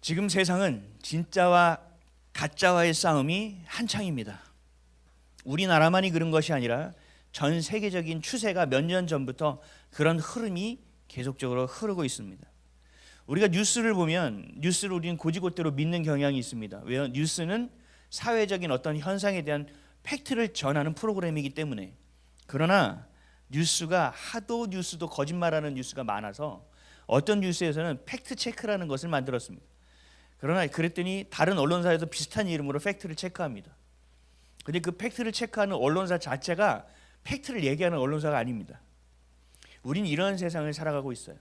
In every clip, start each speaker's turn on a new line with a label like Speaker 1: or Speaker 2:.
Speaker 1: 지금 세상은 진짜와 가짜와의 싸움이 한창입니다. 우리나라만이 그런 것이 아니라 전 세계적인 추세가 몇 년 전부터 그런 흐름이 계속적으로 흐르고 있습니다. 우리가 뉴스를 보면 뉴스를 우리는 곧이곧대로 믿는 경향이 있습니다. 왜요? 뉴스는 사회적인 어떤 현상에 대한 팩트를 전하는 프로그램이기 때문에. 그러나 뉴스가 하도 뉴스도 거짓말하는 뉴스가 많아서 어떤 뉴스에서는 팩트 체크라는 것을 만들었습니다. 그러나 그랬더니 다른 언론사에서 비슷한 이름으로 팩트를 체크합니다. 근데 그 팩트를 체크하는 언론사 자체가 팩트를 얘기하는 언론사가 아닙니다. 우린 이런 세상을 살아가고 있어요.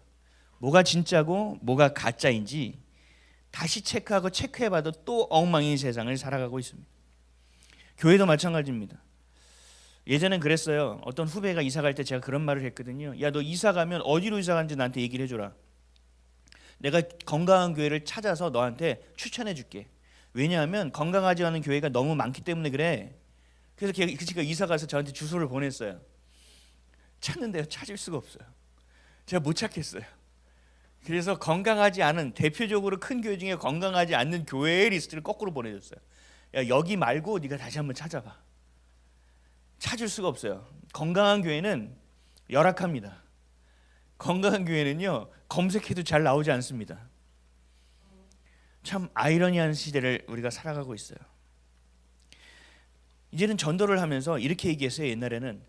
Speaker 1: 뭐가 진짜고 뭐가 가짜인지 다시 체크하고 체크해봐도 또 엉망인 세상을 살아가고 있습니다. 교회도 마찬가지입니다. 예전엔 그랬어요. 어떤 후배가 이사 갈 때 제가 그런 말을 했거든요. 야, 너 이사 가면 어디로 이사 가는지 나한테 얘기를 해줘라. 내가 건강한 교회를 찾아서 너한테 추천해 줄게. 왜냐하면 건강하지 않은 교회가 너무 많기 때문에 그래. 그래서 제가 이사 가서 저한테 주소를 보냈어요. 찾는데요, 찾을 수가 없어요. 제가 못 찾겠어요. 그래서 건강하지 않은, 대표적으로 큰 교회 중에 건강하지 않는 교회의 리스트를 거꾸로 보내줬어요. 야, 여기 말고 네가 다시 한번 찾아봐. 찾을 수가 없어요. 건강한 교회는 열악합니다. 건강한 교회는요, 검색해도 잘 나오지 않습니다. 참 아이러니한 시대를 우리가 살아가고 있어요. 이제는 전도를 하면서 이렇게 얘기했어요. 옛날에는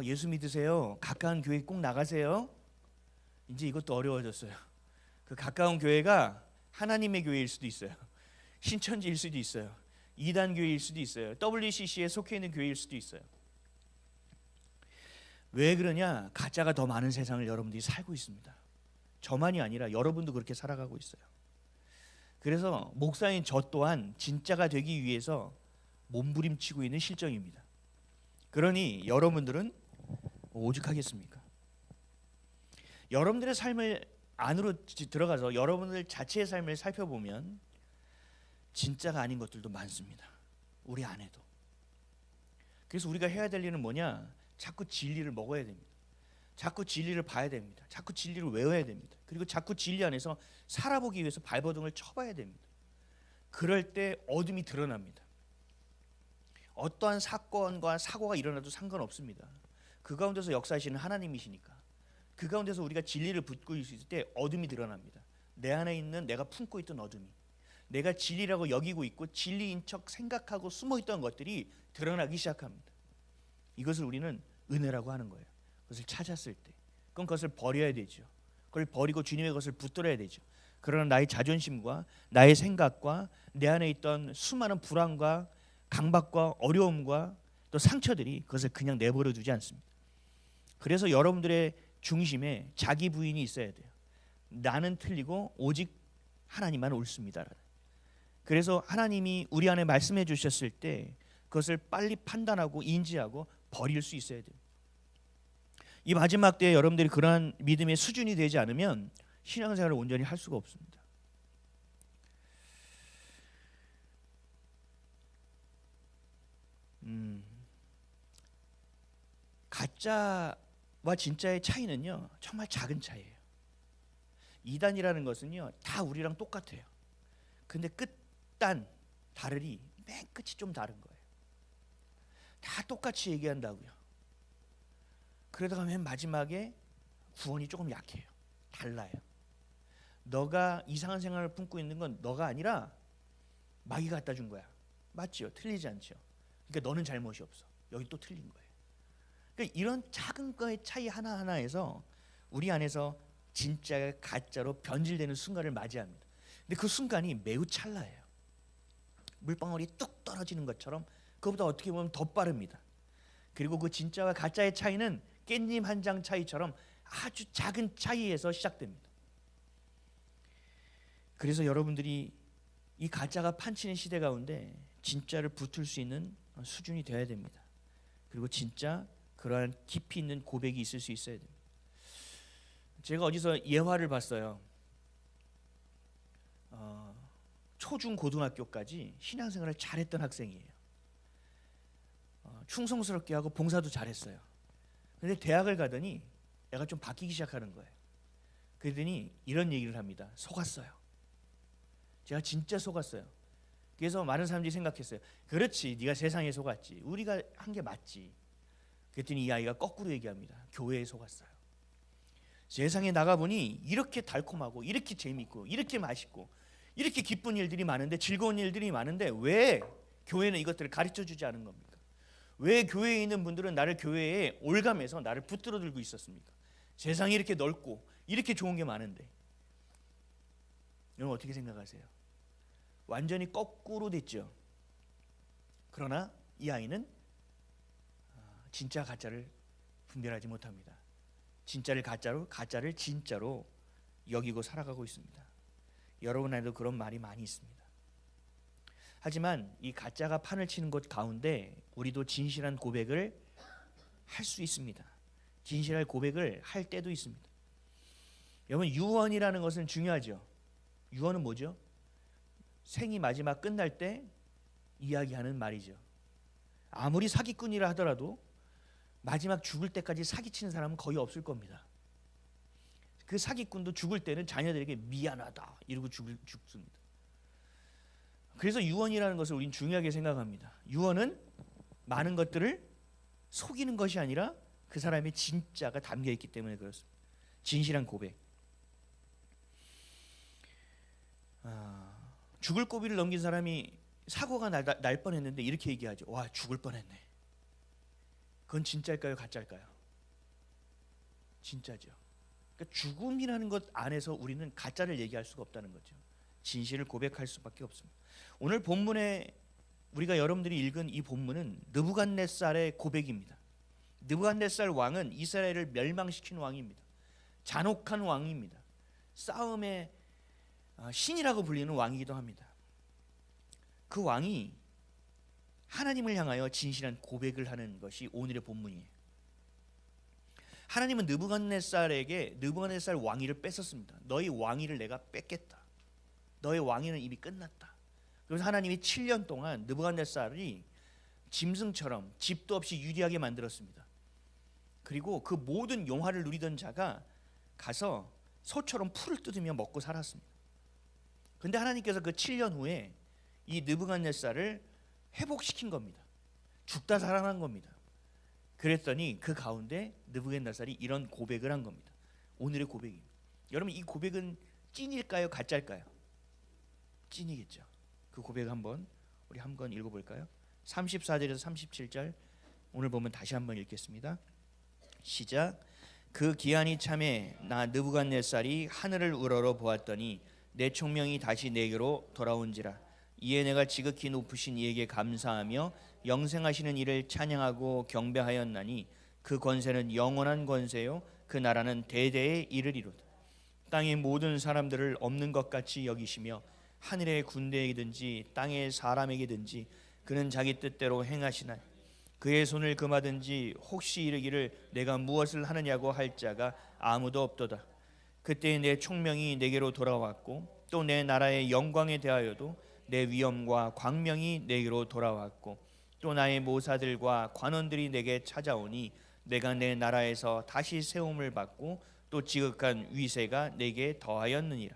Speaker 1: 예수 믿으세요. 가까운 교회 꼭 나가세요. 이제 이것도 어려워졌어요. 그 가까운 교회가 하나님의 교회일 수도 있어요. 신천지일 수도 있어요. 이단 교회일 수도 있어요. WCC에 속해 있는 교회일 수도 있어요. 왜 그러냐? 가짜가 더 많은 세상을 여러분들이 살고 있습니다. 저만이 아니라 여러분도 그렇게 살아가고 있어요. 그래서 목사인 저 또한 진짜가 되기 위해서 몸부림치고 있는 실정입니다. 그러니 여러분들은 오죽하겠습니까? 여러분들의 삶을 안으로 들어가서 여러분들 자체의 삶을 살펴보면 진짜가 아닌 것들도 많습니다. 우리 안에도. 그래서 우리가 해야 될 일은 뭐냐? 자꾸 진리를 먹어야 됩니다. 자꾸 진리를 봐야 됩니다. 자꾸 진리를 외워야 됩니다. 그리고 자꾸 진리 안에서 살아보기 위해서 발버둥을 쳐봐야 됩니다. 그럴 때 어둠이 드러납니다. 어떠한 사건과 사고가 일어나도 상관없습니다. 그 가운데서 역사하시는 하나님이시니까. 그 가운데서 우리가 진리를 붙고 있을 때 어둠이 드러납니다. 내 안에 있는 내가 품고 있던 어둠이, 내가 진리라고 여기고 있고 진리인 척 생각하고 숨어있던 것들이 드러나기 시작합니다. 이것을 우리는 은혜라고 하는 거예요. 그것을 찾았을 때 그럼 그것을 버려야 되죠. 그걸 버리고 주님의 것을 붙들어야 되죠. 그러나 나의 자존심과 나의 생각과 내 안에 있던 수많은 불안과 강박과 어려움과 또 상처들이 그것을 그냥 내버려 두지 않습니다. 그래서 여러분들의 중심에 자기 부인이 있어야 돼요. 나는 틀리고 오직 하나님만 옳습니다. 그래서 하나님이 우리 안에 말씀해 주셨을 때 그것을 빨리 판단하고 인지하고 버릴 수 있어야 돼요. 이 마지막 때에 여러분들이 그러한 믿음의 수준이 되지 않으면 신앙생활을 온전히 할 수가 없습니다. 가짜와 진짜의 차이는요, 정말 작은 차이예요. 이단이라는 것은요, 다 우리랑 똑같아요. 근데 끝단 다르리 맨 끝이 좀 다른 거예요. 다 똑같이 얘기한다고요. 그러다가 맨 마지막에 구원이 조금 약해요. 달라요. 너가 이상한 생각을 품고 있는 건 너가 아니라 마귀가 갖다 준 거야. 맞죠? 틀리지 않죠? 그러니까 너는 잘못이 없어. 여기 또 틀린 거예요. 그러니까 이런 작은 거의 차이 하나하나에서 우리 안에서 진짜가 가짜로 변질되는 순간을 맞이합니다. 근데 그 순간이 매우 찰나예요. 물방울이 뚝 떨어지는 것처럼 그것보다 어떻게 보면 더 빠릅니다. 그리고 그 진짜와 가짜의 차이는 깻잎 한 장 차이처럼 아주 작은 차이에서 시작됩니다. 그래서 여러분들이 이 가짜가 판치는 시대 가운데 진짜를 붙을 수 있는 수준이 되어야 됩니다. 그리고 진짜 그러한 깊이 있는 고백이 있을 수 있어야 됩니다. 제가 어디서 예화를 봤어요. 초중 고등학교까지 신앙생활을 잘했던 학생이에요. 충성스럽게 하고 봉사도 잘했어요. 그런데 대학을 가더니 애가 좀 바뀌기 시작하는 거예요. 그러더니 이런 얘기를 합니다. 속았어요. 제가 진짜 속았어요. 그래서 많은 사람들이 생각했어요. 그렇지, 네가 세상에 속았지. 우리가 한 게 맞지. 그랬더니 이 아이가 거꾸로 얘기합니다. 교회에 속았어요. 세상에 나가보니 이렇게 달콤하고 이렇게 재밌고 이렇게 맛있고 이렇게 기쁜 일들이 많은데, 즐거운 일들이 많은데 왜 교회는 이것들을 가르쳐주지 않은 겁니까? 왜 교회에 있는 분들은 나를 교회에 올감해서 나를 붙들어 들고 있었습니까? 세상이 이렇게 넓고 이렇게 좋은 게 많은데. 여러분 어떻게 생각하세요? 완전히 거꾸로 됐죠. 그러나 이 아이는 진짜 가짜를 분별하지 못합니다. 진짜를 가짜로, 가짜를 진짜로 여기고 살아가고 있습니다. 여러분 안에도 그런 말이 많이 있습니다. 하지만 이 가짜가 판을 치는 것 가운데 우리도 진실한 고백을 할 수 있습니다. 진실한 고백을 할 때도 있습니다. 여러분, 유언이라는 것은 중요하죠. 유언은 뭐죠? 생이 마지막 끝날 때 이야기하는 말이죠. 아무리 사기꾼이라 하더라도 마지막 죽을 때까지 사기치는 사람은 거의 없을 겁니다. 그 사기꾼도 죽을 때는 자녀들에게 미안하다 이러고 죽습니다. 그래서 유언이라는 것을 우리는 중요하게 생각합니다. 유언은 많은 것들을 속이는 것이 아니라 그 사람의 진짜가 담겨 있기 때문에 그렇습니다. 진실한 고백. 죽을 고비를 넘긴 사람이 사고가 날 뻔했는데 이렇게 얘기하죠. 와, 죽을 뻔했네. 그건 진짜일까요? 가짜일까요? 진짜죠. 그러니까 죽음이라는 것 안에서 우리는 가짜를 얘기할 수가 없다는 거죠. 진실을 고백할 수밖에 없습니다. 오늘 본문에 우리가 여러분들이 읽은 이 본문은 느부갓네살의 고백입니다. 느부갓네살 왕은 이스라엘을 멸망시킨 왕입니다. 잔혹한 왕입니다. 싸움의 신이라고 불리는 왕이기도 합니다. 그 왕이 하나님을 향하여 진실한 고백을 하는 것이 오늘의 본문이에요. 하나님은 느부갓네살 왕위를 뺏었습니다. 너희 왕위를 내가 뺏겠다. 너의 왕위는 이미 끝났다. 그래서 하나님이 7년 동안 느부갓네살이 짐승처럼 집도 없이 유리하게 만들었습니다. 그리고 그 모든 용화를 누리던 자가 가서 소처럼 풀을 뜯으며 먹고 살았습니다. 그런데 하나님께서 그 7년 후에 이 느부갓네살을 회복시킨 겁니다. 죽다 살아난 겁니다. 그랬더니 그 가운데 느부갓네살이 이런 고백을 한 겁니다. 오늘의 고백입니다. 여러분, 이 고백은 찐일까요? 가짜일까요? 찐이겠죠. 그 고백 우리 한번 읽어볼까요? 34절에서 37절 오늘 보면 다시 한번 읽겠습니다. 시작. 그 기한이 참에 나 느부갓네살이 하늘을 우러러 보았더니 내 총명이 다시 내게로 돌아온지라. 이에 내가 지극히 높으신 이에게 감사하며 영생하시는 이를 찬양하고 경배하였나니 그 권세는 영원한 권세요 그 나라는 대대에 이르리로다. 땅의 모든 사람들을 없는 것 같이 여기시며 하늘의 군대에게든지 땅의 사람에게든지 그는 자기 뜻대로 행하시나니 그의 손을 금하든지 혹시 이르기를 내가 무엇을 하느냐고 할 자가 아무도 없도다. 그때 내 총명이 내게로 돌아왔고 또 내 나라의 영광에 대하여도 내 위엄과 광명이 내게로 돌아왔고 또 나의 모사들과 관원들이 내게 찾아오니 내가 내 나라에서 다시 세움을 받고 또 지극한 위세가 내게 더하였느니라.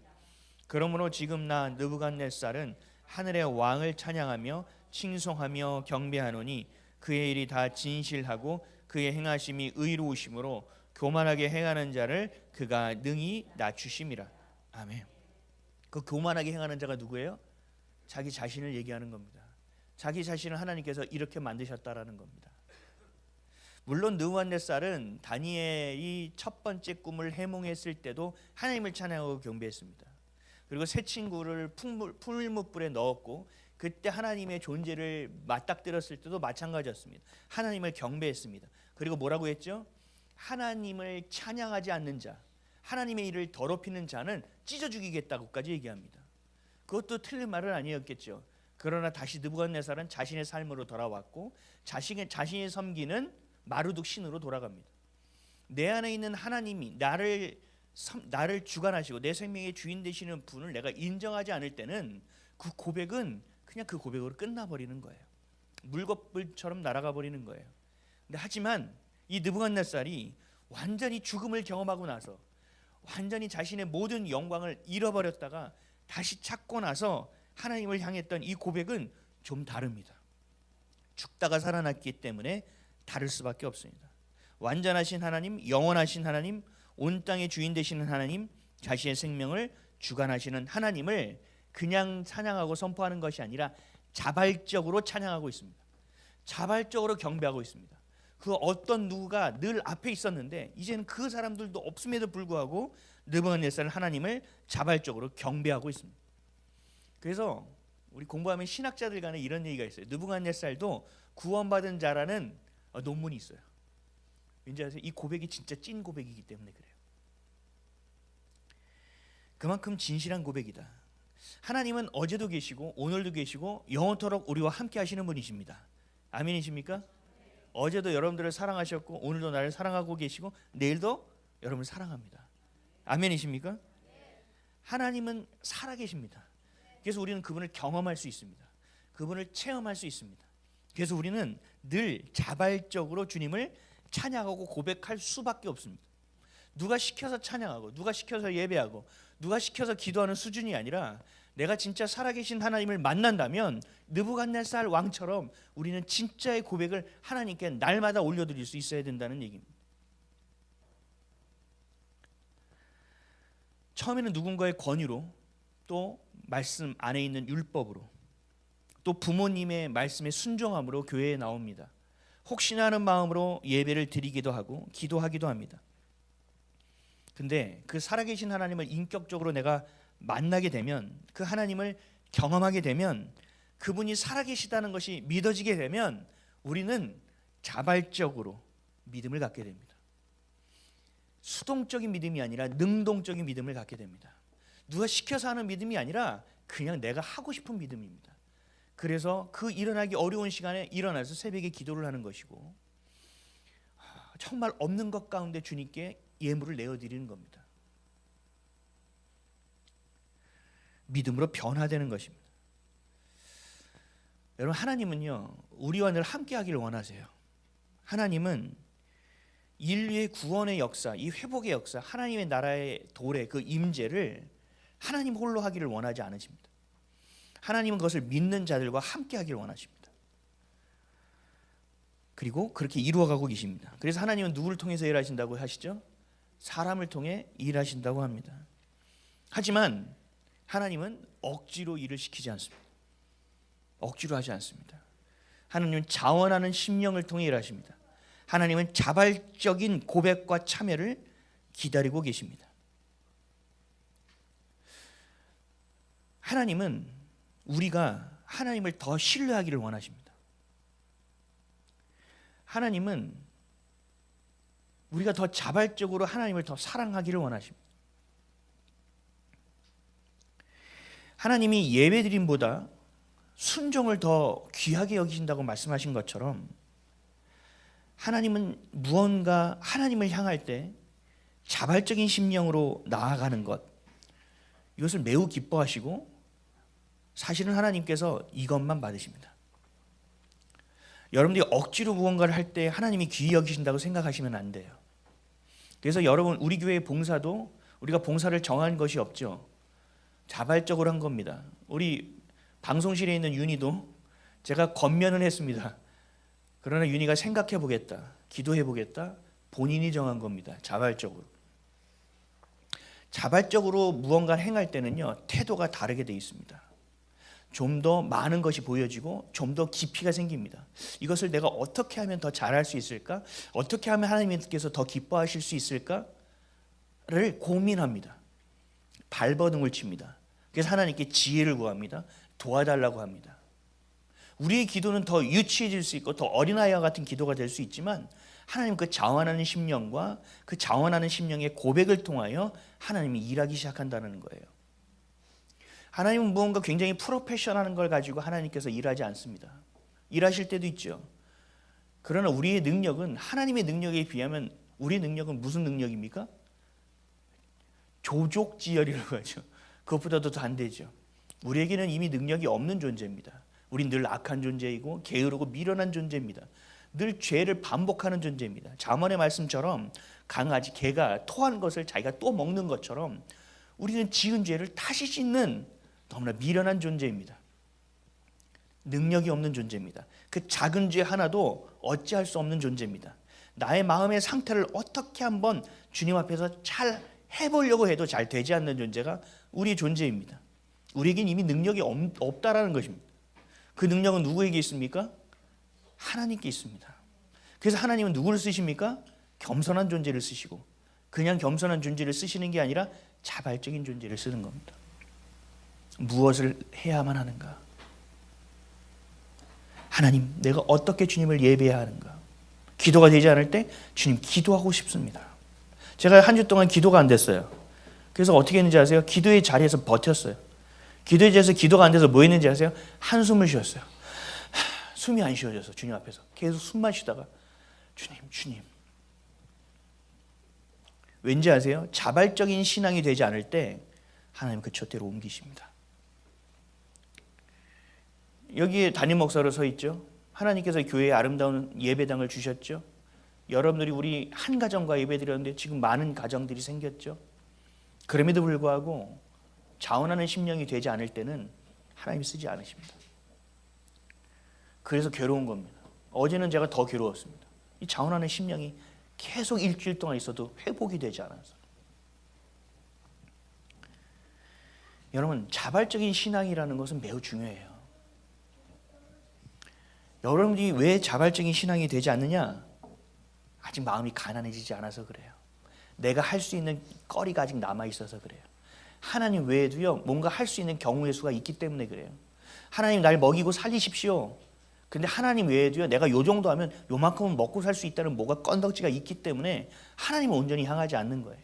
Speaker 1: 그러므로 지금 나 느부갓네살은 하늘의 왕을 찬양하며 칭송하며 경배하노니 그의 일이 다 진실하고 그의 행하심이 의로우심으로 교만하게 행하는 자를 그가 능히 낮추심이라. 아멘. 그 교만하게 행하는 자가 누구예요? 자기 자신을 얘기하는 겁니다. 자기 자신을 하나님께서 이렇게 만드셨다라는 겁니다. 물론 느부갓네살은 다니엘이 첫 번째 꿈을 해몽했을 때도 하나님을 찬양하고 경배했습니다. 그리고 새 친구를 풀무불에 넣었고 그때 하나님의 존재를 맞닥뜨렸을 때도 마찬가지였습니다. 하나님을 경배했습니다. 그리고 뭐라고 했죠? 하나님을 찬양하지 않는 자, 하나님의 일을 더럽히는 자는 찢어 죽이겠다고까지 얘기합니다. 그것도 틀린 말은 아니었겠죠. 그러나 다시 느부갓네살은 자신의 삶으로 돌아왔고 자신이 섬기는 마르둑 신으로 돌아갑니다. 내 안에 있는 하나님이 나를 주관하시고 내 생명의 주인 되시는 분을 내가 인정하지 않을 때는 그 고백은 그냥 그 고백으로 끝나버리는 거예요. 물거불처럼 날아가 버리는 거예요. 근데 하지만 이 느부갓네살이 완전히 죽음을 경험하고 나서 완전히 자신의 모든 영광을 잃어버렸다가 다시 찾고 나서 하나님을 향했던 이 고백은 좀 다릅니다. 죽다가 살아났기 때문에 다를 수밖에 없습니다. 완전하신 하나님, 영원하신 하나님, 온 땅의 주인 되시는 하나님, 자신의 생명을 주관하시는 하나님을 그냥 찬양하고 선포하는 것이 아니라 자발적으로 찬양하고 있습니다. 자발적으로 경배하고 있습니다. 그 어떤 누구가 늘 앞에 있었는데 이제는 그 사람들도 없음에도 불구하고 느부갓네살 하나님을 자발적으로 경배하고 있습니다. 그래서 우리 공부하면 신학자들 간에 이런 얘기가 있어요. 느부갓네살도 구원받은 자라는 논문이 있어요. 왠지 아세요? 이 고백이 진짜 찐 고백이기 때문에 그래요. 그만큼 진실한 고백이다. 하나님은 어제도 계시고 오늘도 계시고 영원토록 우리와 함께 하시는 분이십니다. 아멘이십니까? 어제도 여러분들을 사랑하셨고 오늘도 나를 사랑하고 계시고 내일도 여러분을 사랑합니다. 아멘이십니까? 하나님은 살아계십니다. 그래서 우리는 그분을 경험할 수 있습니다. 그분을 체험할 수 있습니다. 그래서 우리는 늘 자발적으로 주님을 찬양하고 고백할 수밖에 없습니다. 누가 시켜서 찬양하고 누가 시켜서 예배하고 누가 시켜서 기도하는 수준이 아니라 내가 진짜 살아계신 하나님을 만난다면 느부갓네살 왕처럼 우리는 진짜의 고백을 하나님께 날마다 올려드릴 수 있어야 된다는 얘기입니다. 처음에는 누군가의 권유로, 또 말씀 안에 있는 율법으로, 또 부모님의 말씀에 순종함으로 교회에 나옵니다. 혹시나 하는 마음으로 예배를 드리기도 하고 기도하기도 합니다. 근데 그 살아계신 하나님을 인격적으로 내가 만나게 되면, 그 하나님을 경험하게 되면, 그분이 살아계시다는 것이 믿어지게 되면 우리는 자발적으로 믿음을 갖게 됩니다. 수동적인 믿음이 아니라 능동적인 믿음을 갖게 됩니다. 누가 시켜서 하는 믿음이 아니라 그냥 내가 하고 싶은 믿음입니다. 그래서 그 일어나기 어려운 시간에 일어나서 새벽에 기도를 하는 것이고, 정말 없는 것 가운데 주님께 예물을 내어드리는 겁니다. 믿음으로 변화되는 것입니다. 여러분, 하나님은요 우리와 늘 함께 하기를 원하세요. 하나님은 인류의 구원의 역사, 이 회복의 역사, 하나님의 나라의 도래, 그 임재를 하나님 홀로 하기를 원하지 않으십니다. 하나님은 그것을 믿는 자들과 함께 하기를 원하십니다. 그리고 그렇게 이루어가고 계십니다. 그래서 하나님은 누구를 통해서 일하신다고 하시죠? 사람을 통해 일하신다고 합니다. 하지만 하나님은 억지로 일을 시키지 않습니다. 억지로 하지 않습니다. 하나님은 자원하는 심령을 통해 일하십니다. 하나님은 자발적인 고백과 참여를 기다리고 계십니다. 하나님은 우리가 하나님을 더 신뢰하기를 원하십니다. 하나님은 우리가 더 자발적으로 하나님을 더 사랑하기를 원하십니다. 하나님이 예배드림보다 순종을 더 귀하게 여기신다고 말씀하신 것처럼, 하나님은 무언가 하나님을 향할 때 자발적인 심령으로 나아가는 것, 이것을 매우 기뻐하시고, 사실은 하나님께서 이것만 받으십니다. 여러분들이 억지로 무언가를 할 때 하나님이 귀히 여기신다고 생각하시면 안 돼요. 그래서 여러분, 우리 교회의 봉사도 우리가 봉사를 정한 것이 없죠. 자발적으로 한 겁니다. 우리 방송실에 있는 윤희도 제가 권면은 했습니다. 그러나 윤희가 생각해 보겠다, 기도해 보겠다, 본인이 정한 겁니다. 자발적으로. 자발적으로 무언가를 행할 때는요 태도가 다르게 되어 있습니다. 좀 더 많은 것이 보여지고 좀 더 깊이가 생깁니다. 이것을 내가 어떻게 하면 더 잘할 수 있을까? 어떻게 하면 하나님께서 더 기뻐하실 수 있을까를 고민합니다. 발버둥을 칩니다. 그래서 하나님께 지혜를 구합니다. 도와달라고 합니다. 우리의 기도는 더 유치해질 수 있고 더 어린아이와 같은 기도가 될 수 있지만, 하나님 그 자원하는 심령과 그 자원하는 심령의 고백을 통하여 하나님이 일하기 시작한다는 거예요. 하나님은 무언가 굉장히 프로페셔널한 걸 가지고 하나님께서 일하지 않습니다. 일하실 때도 있죠. 그러나 우리의 능력은 하나님의 능력에 비하면, 우리의 능력은 무슨 능력입니까? 조족지혈이라고 하죠. 그것보다도 더 안 되죠. 우리에게는 이미 능력이 없는 존재입니다. 우린 늘 악한 존재이고 게으르고 미련한 존재입니다. 늘 죄를 반복하는 존재입니다. 잠언의 말씀처럼 강아지, 개가 토한 것을 자기가 또 먹는 것처럼 우리는 지은 죄를 다시 씻는 너무나 미련한 존재입니다. 능력이 없는 존재입니다. 그 작은 죄 하나도 어찌할 수 없는 존재입니다. 나의 마음의 상태를 어떻게 한번 주님 앞에서 잘 해보려고 해도 잘 되지 않는 존재가 우리 존재입니다. 우리에겐 이미 능력이 없다라는 것입니다. 그 능력은 누구에게 있습니까? 하나님께 있습니다. 그래서 하나님은 누구를 쓰십니까? 겸손한 존재를 쓰시고, 그냥 겸손한 존재를 쓰시는 게 아니라 자발적인 존재를 쓰는 겁니다. 무엇을 해야만 하는가? 하나님, 내가 어떻게 주님을 예배해야 하는가? 기도가 되지 않을 때 주님 기도하고 싶습니다. 제가 한 주 동안 기도가 안 됐어요. 그래서 어떻게 했는지 아세요? 기도의 자리에서 버텼어요. 기도의 자리에서 기도가 안 돼서 뭐 했는지 아세요? 한숨을 쉬었어요. 숨이 안 쉬어져서 주님 앞에서 계속 숨만 쉬다가 주님. 왠지 아세요? 자발적인 신앙이 되지 않을 때 하나님 그 곁으로 옮기십니다. 여기에 담임 목사로 서 있죠. 하나님께서 교회에 아름다운 예배당을 주셨죠. 여러분들이 우리 한 가정과 예배드렸는데 지금 많은 가정들이 생겼죠. 그럼에도 불구하고 자원하는 심령이 되지 않을 때는 하나님이 쓰지 않으십니다. 그래서 괴로운 겁니다. 어제는 제가 더 괴로웠습니다. 이 자원하는 심령이 계속 일주일 동안 있어도 회복이 되지 않아서. 여러분, 자발적인 신앙이라는 것은 매우 중요해요. 여러분들이 왜 자발적인 신앙이 되지 않느냐? 아직 마음이 가난해지지 않아서 그래요. 내가 할 수 있는 거리가 아직 남아있어서 그래요. 하나님 외에도요, 뭔가 할 수 있는 경우의 수가 있기 때문에 그래요. 하나님 날 먹이고 살리십시오. 근데 하나님 외에도요, 내가 요 정도 하면 요만큼은 먹고 살 수 있다는 뭐가 건덕지가 있기 때문에 하나님을 온전히 향하지 않는 거예요.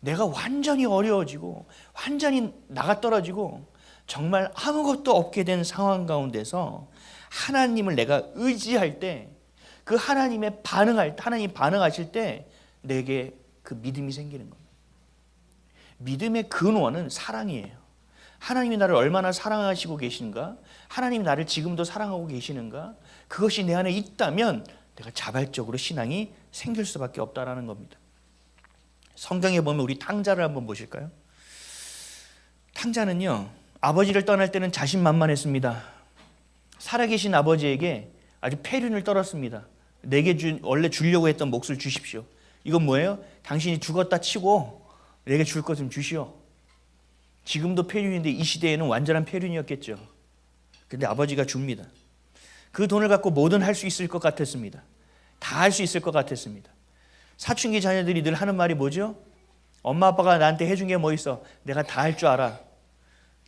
Speaker 1: 내가 완전히 어려워지고 완전히 나가떨어지고 정말 아무것도 없게 된 상황 가운데서 하나님을 내가 의지할 때, 그 하나님이 반응하실 때 내게 그 믿음이 생기는 겁니다. 믿음의 근원은 사랑이에요. 하나님이 나를 얼마나 사랑하시고 계신가? 하나님이 나를 지금도 사랑하고 계시는가? 그것이 내 안에 있다면 내가 자발적으로 신앙이 생길 수밖에 없다라는 겁니다. 성경에 보면 우리 탕자를 한번 보실까요? 탕자는요, 아버지를 떠날 때는 자신만만했습니다. 살아계신 아버지에게 아주 폐륜을 떨었습니다. 내게 원래 주려고 했던 몫을 주십시오. 이건 뭐예요? 당신이 죽었다 치고 내게 줄 것 좀 주시오. 지금도 폐륜인데 이 시대에는 완전한 폐륜이었겠죠. 근데 아버지가 줍니다. 그 돈을 갖고 뭐든 할 수 있을 것 같았습니다. 다 할 수 있을 것 같았습니다. 사춘기 자녀들이 늘 하는 말이 뭐죠? 엄마 아빠가 나한테 해준 게 뭐 있어? 내가 다 할 줄 알아.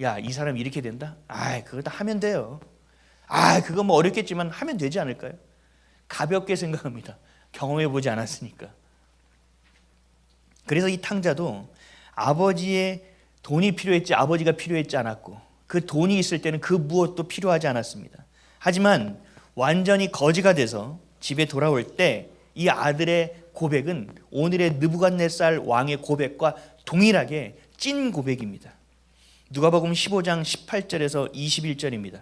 Speaker 1: 야, 이 사람 이렇게 된다? 그거 다 하면 돼요. 그거 뭐 어렵겠지만 하면 되지 않을까요? 가볍게 생각합니다. 경험해보지 않았으니까. 그래서 이 탕자도 아버지의 돈이 필요했지 아버지가 필요했지 않았고, 그 돈이 있을 때는 그 무엇도 필요하지 않았습니다. 하지만 완전히 거지가 돼서 집에 돌아올 때 이 아들의 고백은 오늘의 느부갓네살 왕의 고백과 동일하게 찐 고백입니다. 누가복음 15장 18절에서 21절입니다.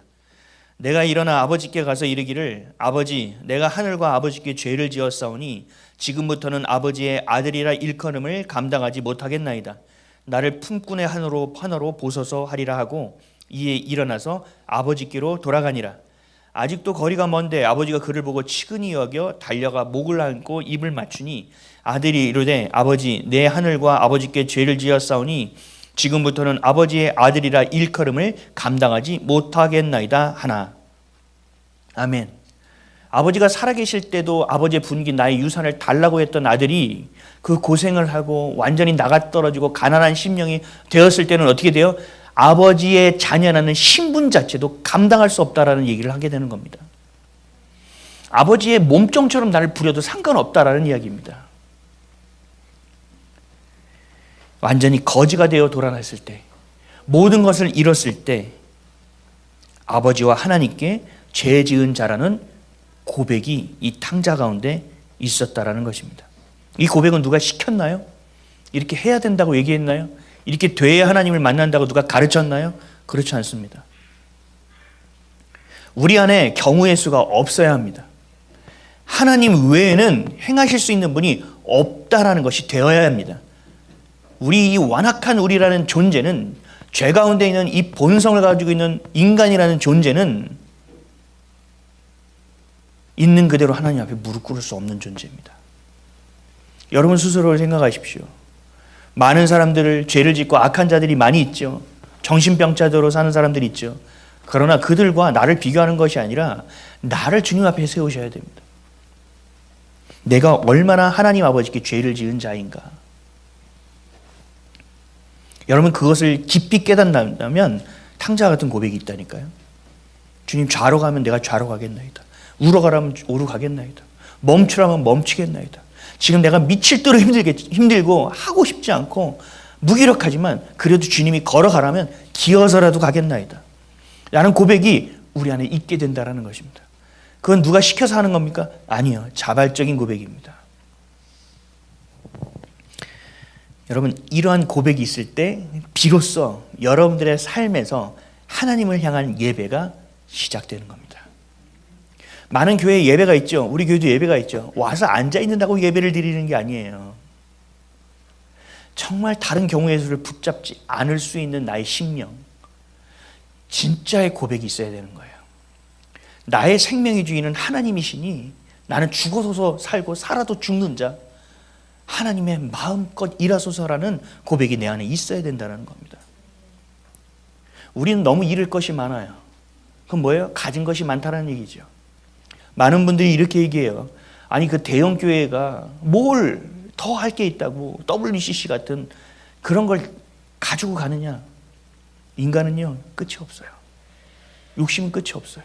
Speaker 1: 내가 일어나 아버지께 가서 이르기를, 아버지, 내가 하늘과 아버지께 죄를 지었사오니 지금부터는 아버지의 아들이라 일컬음을 감당하지 못하겠나이다. 나를 품꾼의 환호로 보소서 하리라 하고 이에 일어나서 아버지께로 돌아가니라. 아직도 거리가 먼데 아버지가 그를 보고 치근히 여겨 달려가 목을 안고 입을 맞추니 아들이 이르되, 아버지, 내 하늘과 아버지께 죄를 지었사오니 지금부터는 아버지의 아들이라 일컬음을 감당하지 못하겠나이다 하나. 아멘. 아버지가 살아계실 때도 아버지의 분기 나의 유산을 달라고 했던 아들이 그 고생을 하고 완전히 나가떨어지고 가난한 심령이 되었을 때는 어떻게 돼요? 아버지의 자녀라는 신분 자체도 감당할 수 없다라는 얘기를 하게 되는 겁니다. 아버지의 몸종처럼 나를 부려도 상관없다라는 이야기입니다. 완전히 거지가 되어 돌아났을 때, 모든 것을 잃었을 때 아버지와 하나님께 죄 지은 자라는 고백이 이 탕자 가운데 있었다라는 것입니다. 이 고백은 누가 시켰나요? 이렇게 해야 된다고 얘기했나요? 이렇게 돼야 하나님을 만난다고 누가 가르쳤나요? 그렇지 않습니다. 우리 안에 경우의 수가 없어야 합니다. 하나님 외에는 행하실 수 있는 분이 없다라는 것이 되어야 합니다. 우리 이 완악한 우리라는 존재는 죄 가운데 있는 이 본성을 가지고 있는 인간이라는 존재는 있는 그대로 하나님 앞에 무릎 꿇을 수 없는 존재입니다. 여러분 스스로를 생각하십시오. 많은 사람들을 죄를 짓고 악한 자들이 많이 있죠. 정신병자들로 사는 사람들이 있죠. 그러나 그들과 나를 비교하는 것이 아니라 나를 주님 앞에 세우셔야 됩니다. 내가 얼마나 하나님 아버지께 죄를 지은 자인가. 여러분 그것을 깊이 깨닫는다면 탕자와 같은 고백이 있다니까요. 주님 좌로 가면 내가 좌로 가겠나이다. 우로 가라면 우로 가겠나이다. 멈추라면 멈추겠나이다. 지금 내가 미칠 대로 힘들고 하고 싶지 않고 무기력하지만 그래도 주님이 걸어가라면 기어서라도 가겠나이다. 라는 고백이 우리 안에 있게 된다는 것입니다. 그건 누가 시켜서 하는 겁니까? 아니요. 자발적인 고백입니다. 여러분 이러한 고백이 있을 때 비로소 여러분들의 삶에서 하나님을 향한 예배가 시작되는 겁니다. 많은 교회에 예배가 있죠. 우리 교회도 예배가 있죠. 와서 앉아있는다고 예배를 드리는 게 아니에요. 정말 다른 경우의 수를 붙잡지 않을 수 있는 나의 심령, 진짜의 고백이 있어야 되는 거예요. 나의 생명의 주인은 하나님이시니 나는 죽어서 살고 살아도 죽는 자, 하나님의 마음껏 일하소서라는 고백이 내 안에 있어야 된다는 겁니다. 우리는 너무 잃을 것이 많아요. 그럼 뭐예요? 가진 것이 많다는 얘기죠. 많은 분들이 이렇게 얘기해요. 아니 그 대형 교회가 뭘 더 할 게 있다고 WCC 같은 그런 걸 가지고 가느냐. 인간은요 끝이 없어요. 욕심은 끝이 없어요.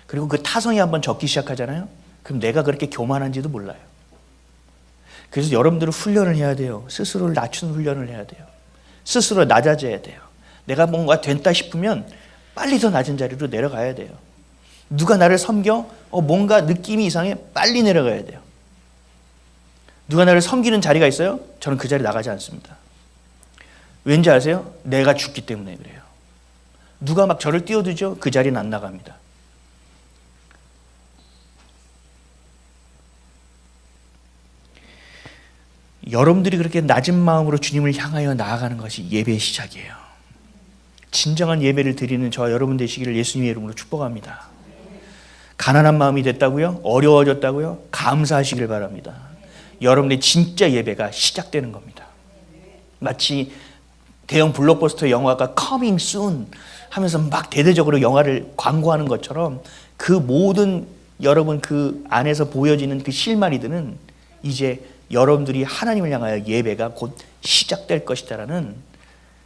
Speaker 1: 그리고 그 타성이 한번 적기 시작하잖아요. 그럼 내가 그렇게 교만한지도 몰라요. 그래서 여러분들은 훈련을 해야 돼요. 스스로를 낮추는 훈련을 해야 돼요. 스스로 낮아져야 돼요. 내가 뭔가 된다 싶으면 빨리 더 낮은 자리로 내려가야 돼요. 누가 나를 섬겨? 뭔가 느낌이 이상해? 빨리 내려가야 돼요. 누가 나를 섬기는 자리가 있어요? 저는 그 자리 나가지 않습니다. 왠지 아세요? 내가 죽기 때문에 그래요. 누가 막 저를 띄워두죠? 그 자리는 안 나갑니다. 여러분들이 그렇게 낮은 마음으로 주님을 향하여 나아가는 것이 예배의 시작이에요. 진정한 예배를 드리는 저와 여러분 되시기를 예수님의 이름으로 축복합니다. 가난한 마음이 됐다고요? 어려워졌다고요? 감사하시길 바랍니다. 여러분의 진짜 예배가 시작되는 겁니다. 마치 대형 블록버스터 영화가 Coming Soon 하면서 막 대대적으로 영화를 광고하는 것처럼 그 모든 여러분 그 안에서 보여지는 그 실마리들은 이제 여러분들이 하나님을 향하여 예배가 곧 시작될 것이다라는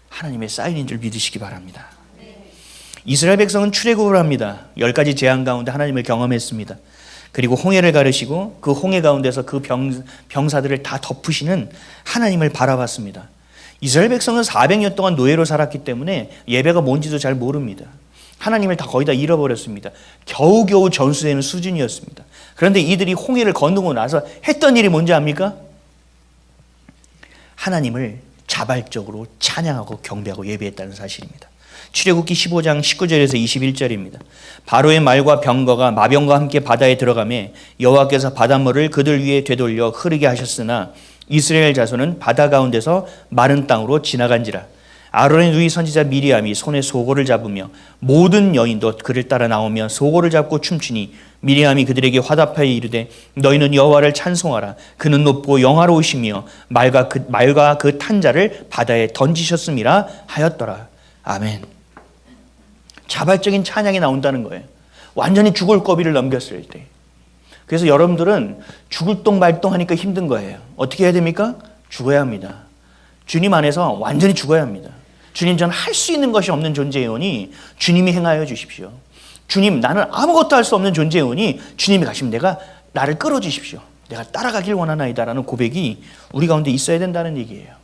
Speaker 1: 하나님의 사인인 줄 믿으시기 바랍니다. 이스라엘 백성은 출애굽을 합니다. 10가지 재앙 가운데 하나님을 경험했습니다. 그리고 홍해를 가르시고 그 홍해 가운데서 그 병사들을 다 덮으시는 하나님을 바라봤습니다. 이스라엘 백성은 400년 동안 노예로 살았기 때문에 예배가 뭔지도 잘 모릅니다. 하나님을 거의 다 잃어버렸습니다. 겨우겨우 전수되는 수준이었습니다. 그런데 이들이 홍해를 건너고 나서 했던 일이 뭔지 압니까? 하나님을 자발적으로 찬양하고 경배하고 예배했다는 사실입니다. 출애굽기 15장 19절에서 21절입니다. 바로의 말과 병거가 마병과 함께 바다에 들어가매 여호와께서 바닷물을 그들 위에 되돌려 흐르게 하셨으나 이스라엘 자손은 바다 가운데서 마른 땅으로 지나간지라. 아론의 누이 선지자 미리암이 손에 소고를 잡으며 모든 여인도 그를 따라 나오며 소고를 잡고 춤추니 미리암이 그들에게 화답하여 이르되 너희는 여호와를 찬송하라. 그는 높고 영화로우시며 말과 그 탄자를 바다에 던지셨음이라 하였더라. 아멘. 자발적인 찬양이 나온다는 거예요. 완전히 죽을 고비를 넘겼을 때. 그래서 여러분들은 죽을 똥 말똥 하니까 힘든 거예요. 어떻게 해야 됩니까? 죽어야 합니다. 주님 안에서 완전히 죽어야 합니다. 주님, 저는 할 수 있는 것이 없는 존재이오니 주님이 행하여 주십시오. 주님, 나는 아무것도 할 수 없는 존재이오니 주님이 가시면 나를 끌어주십시오. 내가 따라가길 원하나이다라는 고백이 우리 가운데 있어야 된다는 얘기예요.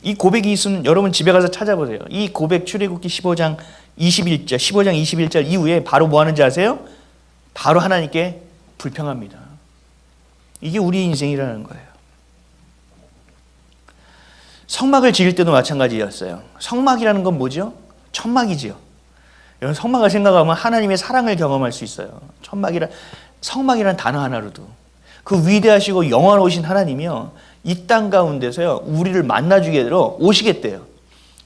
Speaker 1: 이 고백이 있으면 여러분 집에 가서 찾아보세요. 이 고백 출애굽기 15장 21절 이후에 바로 뭐 하는지 아세요? 바로 하나님께 불평합니다. 이게 우리 인생이라는 거예요. 성막을 지을 때도 마찬가지였어요. 성막이라는 건 뭐죠? 천막이지요. 여러분 성막을 생각하면 하나님의 사랑을 경험할 수 있어요. 성막이란 단어 하나로도 그 위대하시고 영원하신 하나님이요 이 땅 가운데서요 우리를 만나주게 되러 오시겠대요.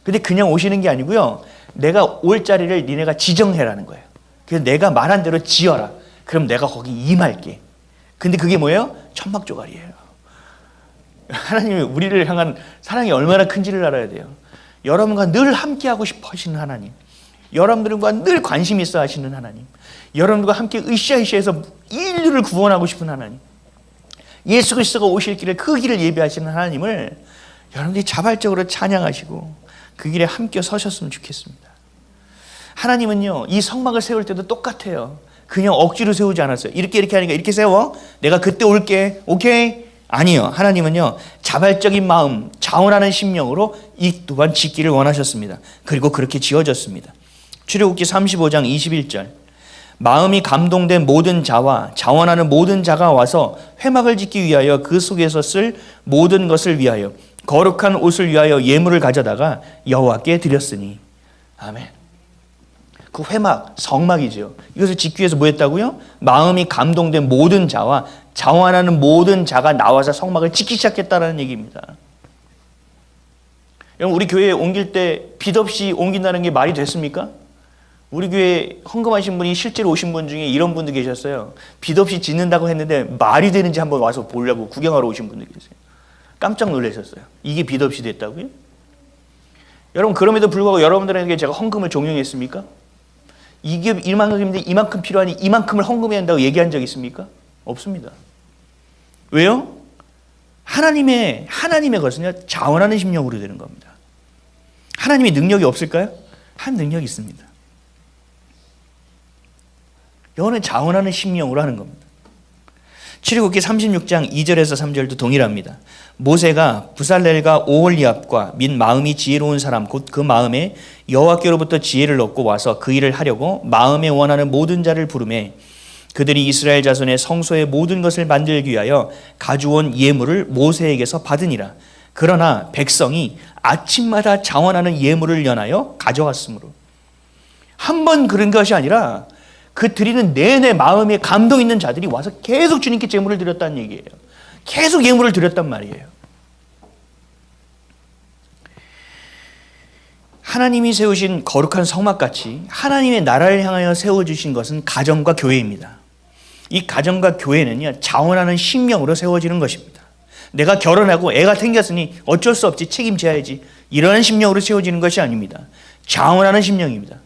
Speaker 1: 근데 그냥 오시는 게 아니고요. 내가 올 자리를 니네가 지정해라는 거예요. 그래서 내가 말한 대로 지어라. 그럼 내가 거기 임할게. 근데 그게 뭐예요? 천막조각이에요. 하나님이 우리를 향한 사랑이 얼마나 큰지를 알아야 돼요. 여러분과 늘 함께하고 싶어 하시는 하나님, 여러분들과 늘 관심 있어 하시는 하나님, 여러분들과 함께 으쌰으쌰해서 인류를 구원하고 싶은 하나님, 예수 그리스도가 오실 길을 그 길을 예비하시는 하나님을 여러분들이 자발적으로 찬양하시고 그 길에 함께 서셨으면 좋겠습니다. 하나님은요, 이 성막을 세울 때도 똑같아요. 그냥 억지로 세우지 않았어요. 이렇게 하니까 이렇게 세워, 내가 그때 올게, 오케이? 아니요. 하나님은요, 자발적인 마음, 자원하는 심령으로 이 또한 짓기를 원하셨습니다. 그리고 그렇게 지어졌습니다. 출애굽기 35장 21절, 마음이 감동된 모든 자와 자원하는 모든 자가 와서 회막을 짓기 위하여 그 속에서 쓸 모든 것을 위하여 거룩한 옷을 위하여 예물을 가져다가 여호와께 드렸으니. 아멘. 그 회막, 성막이죠. 이것을 짓기 위해서 뭐 했다고요? 마음이 감동된 모든 자와 자원하는 모든 자가 나와서 성막을 짓기 시작했다는 얘기입니다. 여러분, 우리 교회에 옮길 때 빚 없이 옮긴다는 게 말이 됐습니까? 우리 교회에 헌금하신 분이 실제로 오신 분 중에 이런 분도 계셨어요. 빚 없이 짓는다고 했는데 말이 되는지 한번 와서 보려고 구경하러 오신 분도 계세요. 깜짝 놀라셨어요. 이게 빚 없이 됐다고요? 여러분, 그럼에도 불구하고 여러분들에게 제가 헌금을 종용했습니까? 이게 이만큼인데 이만큼 필요하니 이만큼을 헌금해야 한다고 얘기한 적 있습니까? 없습니다. 왜요? 하나님의 것은요, 자원하는 심령으로 되는 겁니다. 하나님의 능력이 없을까요? 한 능력이 있습니다. 이거는 자원하는 심령으로 하는 겁니다. 출애굽기 36장 2절에서 3절도 동일합니다. 모세가 부살렐과 오홀리압과 및 마음이 지혜로운 사람 곧 그 마음에 여호와께로부터 지혜를 얻고 와서 그 일을 하려고 마음에 원하는 모든 자를 부르매 그들이 이스라엘 자손의 성소의 모든 것을 만들기 위하여 가져온 예물을 모세에게서 받으니라. 그러나 백성이 아침마다 자원하는 예물을 연하여 가져왔으므로. 한 번 그런 것이 아니라 그 드리는 내내 마음에 감동 있는 자들이 와서 계속 주님께 제물을 드렸다는 얘기예요. 계속 예물을 드렸단 말이에요. 하나님이 세우신 거룩한 성막같이 하나님의 나라를 향하여 세워주신 것은 가정과 교회입니다. 이 가정과 교회는요, 자원하는 심령으로 세워지는 것입니다. 내가 결혼하고 애가 생겼으니 어쩔 수 없지, 책임져야지, 이러한 심령으로 세워지는 것이 아닙니다. 자원하는 심령입니다.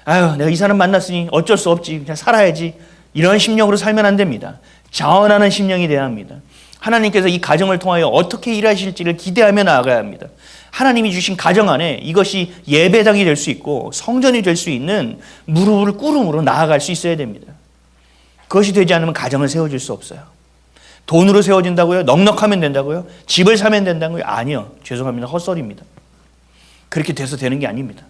Speaker 1: 아유, 내가 이 사람 만났으니 어쩔 수 없지, 그냥 살아야지, 이런 심령으로 살면 안 됩니다. 자원하는 심령이 돼야 합니다. 하나님께서 이 가정을 통하여 어떻게 일하실지를 기대하며 나아가야 합니다. 하나님이 주신 가정 안에 이것이 예배당이 될 수 있고 성전이 될 수 있는 무릎을 꿇음으로 나아갈 수 있어야 됩니다. 그것이 되지 않으면 가정을 세워줄 수 없어요. 돈으로 세워진다고요? 넉넉하면 된다고요? 집을 사면 된다고요? 아니요. 죄송합니다. 헛소리입니다. 그렇게 돼서 되는 게 아닙니다.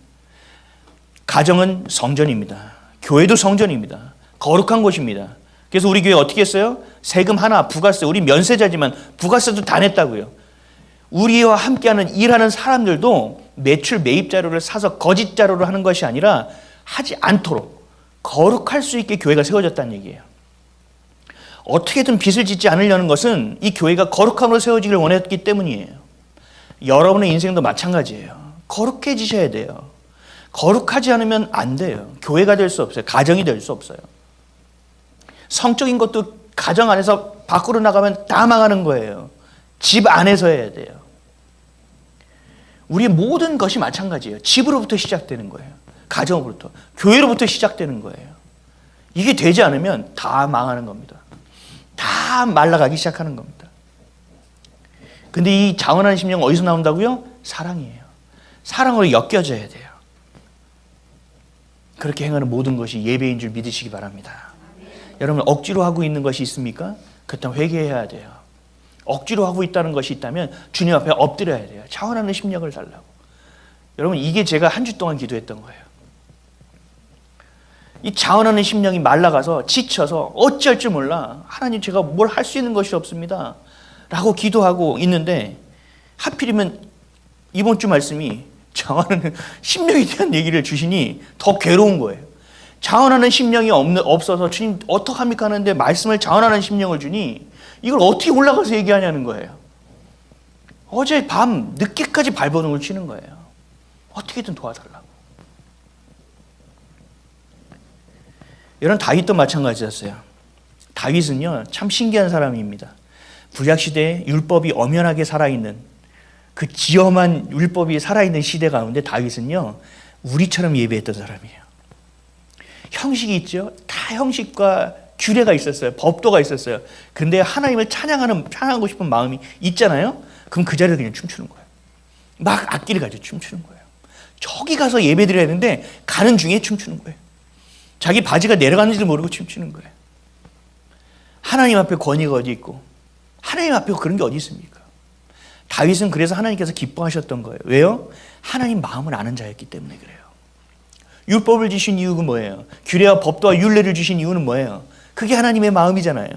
Speaker 1: 가정은 성전입니다. 교회도 성전입니다. 거룩한 곳입니다. 그래서 우리 교회 어떻게 했어요? 세금 하나, 부가세, 우리 면세자지만 부가세도 다 냈다고요. 우리와 함께하는 일하는 사람들도 매출 매입 자료를 사서 거짓 자료를 하는 것이 아니라 하지 않도록 거룩할 수 있게 교회가 세워졌다는 얘기예요. 어떻게든 빚을 짓지 않으려는 것은 이 교회가 거룩함으로 세워지기를 원했기 때문이에요. 여러분의 인생도 마찬가지예요. 거룩해지셔야 돼요. 거룩하지 않으면 안 돼요. 교회가 될 수 없어요. 가정이 될 수 없어요. 성적인 것도 가정 안에서 밖으로 나가면 다 망하는 거예요. 집 안에서 해야 돼요. 우리의 모든 것이 마찬가지예요. 집으로부터 시작되는 거예요. 가정으로부터, 교회로부터 시작되는 거예요. 이게 되지 않으면 다 망하는 겁니다. 다 말라가기 시작하는 겁니다. 근데 이 자원하는 심령 어디서 나온다고요? 사랑이에요. 사랑으로 엮여져야 돼요. 그렇게 행하는 모든 것이 예배인 줄 믿으시기 바랍니다. 여러분, 억지로 하고 있는 것이 있습니까? 그렇다면 회개해야 돼요. 억지로 하고 있다는 것이 있다면 주님 앞에 엎드려야 돼요. 자원하는 심령을 달라고. 여러분, 이게 제가 한 주 동안 기도했던 거예요. 이 자원하는 심령이 말라가서 지쳐서 어찌할 줄 몰라, 하나님 제가 뭘 할 수 있는 것이 없습니다 라고 기도하고 있는데 하필이면 이번 주 말씀이 자원하는 심령에 대한 얘기를 주시니 더 괴로운 거예요. 자원하는 심령이 없어서 주님 어떡합니까 하는데 말씀을 자원하는 심령을 주니 이걸 어떻게 올라가서 얘기하냐는 거예요. 어제 밤 늦게까지 발버둥을 치는 거예요. 어떻게든 도와달라고. 이런 다윗도 마찬가지였어요. 다윗은요, 참 신기한 사람입니다. 구약시대에 율법이 엄연하게 살아있는, 그 지엄한 율법이 살아있는 시대 가운데 다윗은요, 우리처럼 예배했던 사람이에요. 형식이 있죠. 다 형식과 규례가 있었어요. 법도가 있었어요. 근데 하나님을 찬양하고 싶은 마음이 있잖아요. 그럼 그 자리에서 그냥 춤추는 거예요. 막 악기를 가지고 춤추는 거예요. 저기 가서 예배 드려야 되는데 가는 중에 춤추는 거예요. 자기 바지가 내려가는지도 모르고 춤추는 거예요. 하나님 앞에 권위가 어디 있고 하나님 앞에 그런 게 어디 있습니까? 다윗은 그래서 하나님께서 기뻐하셨던 거예요. 왜요? 하나님 마음을 아는 자였기 때문에 그래요. 율법을 주신 이유가 뭐예요? 규례와 법도와 율례를 주신 이유는 뭐예요? 그게 하나님의 마음이잖아요.